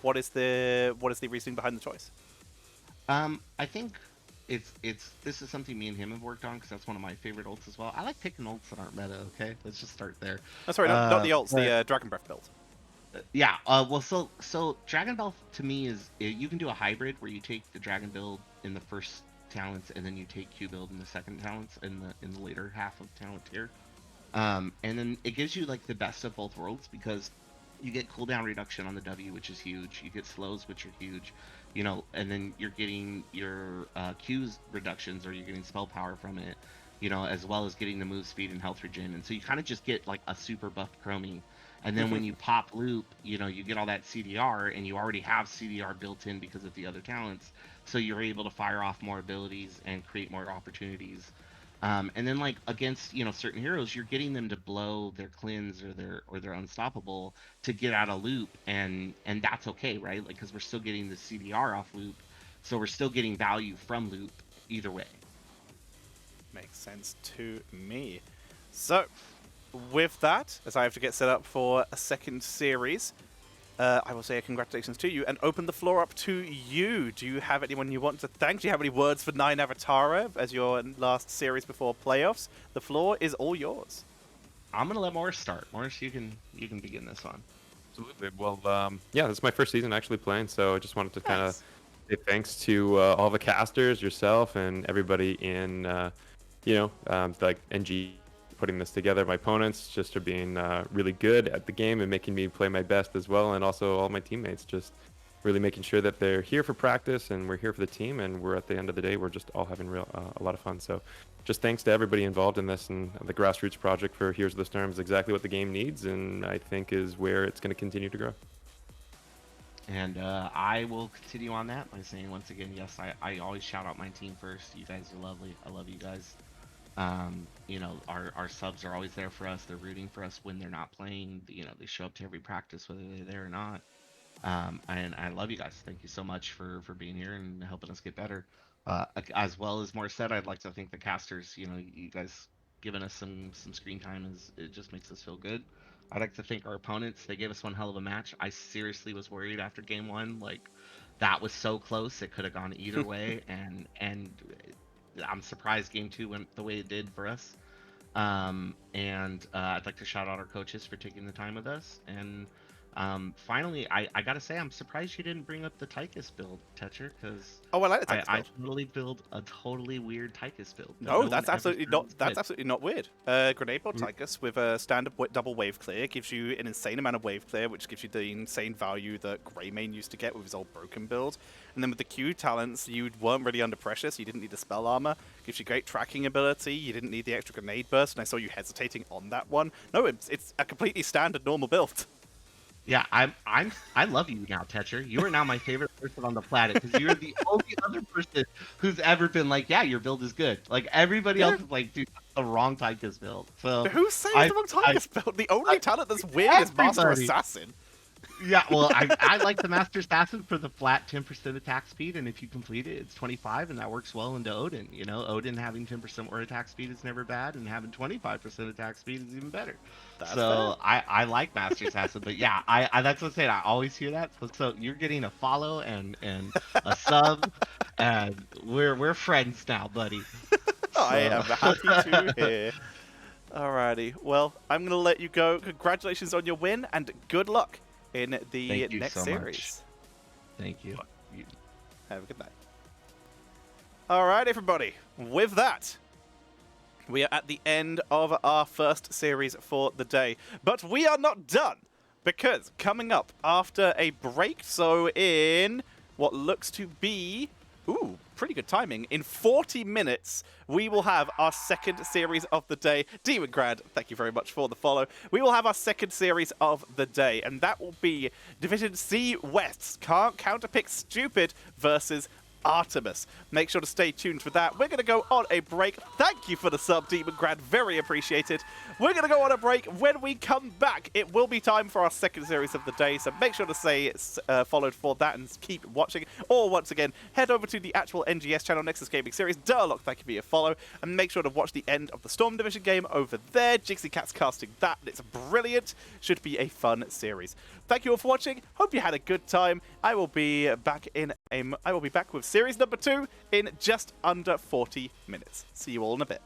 What is the reasoning behind the choice? I think this is something me and him have worked on because that's one of my favorite ults as well. I like picking ults that aren't meta. Okay, let's just start there. Oh, sorry, not the ults, the Dragon Breath build. Yeah, well, so Dragon Bell to me is you can do a hybrid where you take the Dragon build in the first talents and then you take Q build in the second talents in the later half of talent tier, and then it gives you like the best of both worlds because you get cooldown reduction on the W, which is huge. You get slows, which are huge, and then you're getting your Q's reductions or you're getting spell power from it, as well as getting the move speed and health regen, and so you kind of just get like a super buffed Chromie. And then when you pop loop, you get all that CDR, and you already have CDR built in because of the other talents, so you're able to fire off more abilities and create more opportunities. And then like against certain heroes, you're getting them to blow their cleanse or their unstoppable to get out of loop, and that's okay, right? Like because we're still getting the CDR off loop, so we're still getting value from loop either way. Makes sense to me. So, with that, as I have to get set up for a second series, I will say a congratulations to you and open the floor up to you. Do you have anyone you want to thank? Do you have any words for 9 Avatara as your last series before playoffs? The floor is all yours. I'm gonna let Morris start. Morris, you can begin this one. Absolutely. Well, yeah, this is my first season actually playing, so I just wanted to kind of say thanks to all the casters, yourself, and everybody in, like NG putting this together. My opponents just are being really good at the game and making me play my best as well, and also all my teammates just really making sure that they're here for practice and we're here for the team, and we're at the end of the day we're just all having a lot of fun. So just thanks to everybody involved in this, and the grassroots project for Here's the Storm is exactly what the game needs, and I think is where it's going to continue to grow. And I will continue on that by saying once again, yes, I always shout out my team first. You guys are lovely. I love you guys. Our subs are always there for us. They're rooting for us when they're not playing. They show up to every practice whether they're there or not. And I love you guys. Thank you so much for being here and helping us get better. As well as Morris said, I'd like to thank the casters. You guys giving us some screen time it just makes us feel good. I'd like to thank our opponents. They gave us one hell of a match. I seriously was worried after game 1. Like, that was so close. It could have gone either way. And I'm surprised game 2 went the way it did for us. And I'd like to shout out our coaches for taking the time with us. And finally, I gotta say, I'm surprised you didn't bring up the Tychus build, Tetcher, because I like the Tychus I build. totally build a totally weird Tychus build. No, that's absolutely not. That's absolutely not weird. Grenade build Tychus with a standard double wave clear gives you an insane amount of wave clear, which gives you the insane value that Greymane used to get with his old broken build. And then with the Q talents, you weren't really under pressure, so you didn't need the spell armor. Gives you great tracking ability. You didn't need the extra grenade burst, and I saw you hesitating on that one. No, it's a completely standard normal build. Yeah, I love you now, Tetcher. You are now my favorite person on the planet because you're the only other person who's ever been like, yeah, your build is good. Like everybody else is like, dude, that's the wrong Tychus build. So who's saying the wrong Tychus build? The only talent that's weird is Master Assassin. Yeah, well, I like the Master Assassin for the flat 10% attack speed, and if you complete it, it's 25, and that works well into Odin. You know, Odin having 10% more attack speed is never bad, and having 25% attack speed is even better. That's So I like Master Assassin, but yeah, I that's what I'm saying. I always hear that. So you're getting a follow and a sub, and we're friends now, buddy. I am So- happy to hear. Alrighty, well, I'm going to let you go. Congratulations on your win, and good luck in the Thank you next so much. series. Thank you. Have a good night. Alright, everybody. With that, we are at the end of our first series for the day. But we are not done, because coming up after a break, so in what looks to be... Ooh, pretty good timing. In 40 minutes, we will have our second series of the day. Demon Grad, thank you very much for the follow. We will have our second series of the day, and that will be Division C West's Can't Counterpick Stupid versus Artemis. Make sure to stay tuned for that. We're going to go on a break. Thank you for the sub, Demon Grad. Very appreciated. We're going to go on a break. When we come back, it will be time for our second series of the day, so make sure to stay followed for that and keep watching. Or, once again, head over to the actual NGS channel, Nexus Gaming Series. Durlock, thank you for your follow. And make sure to watch the end of the Storm Division game over there. Jixie Cat's casting that. It's brilliant. Should be a fun series. Thank you all for watching. Hope you had a good time. I will be back with series number 2 in just under 40 minutes. See you all in a bit.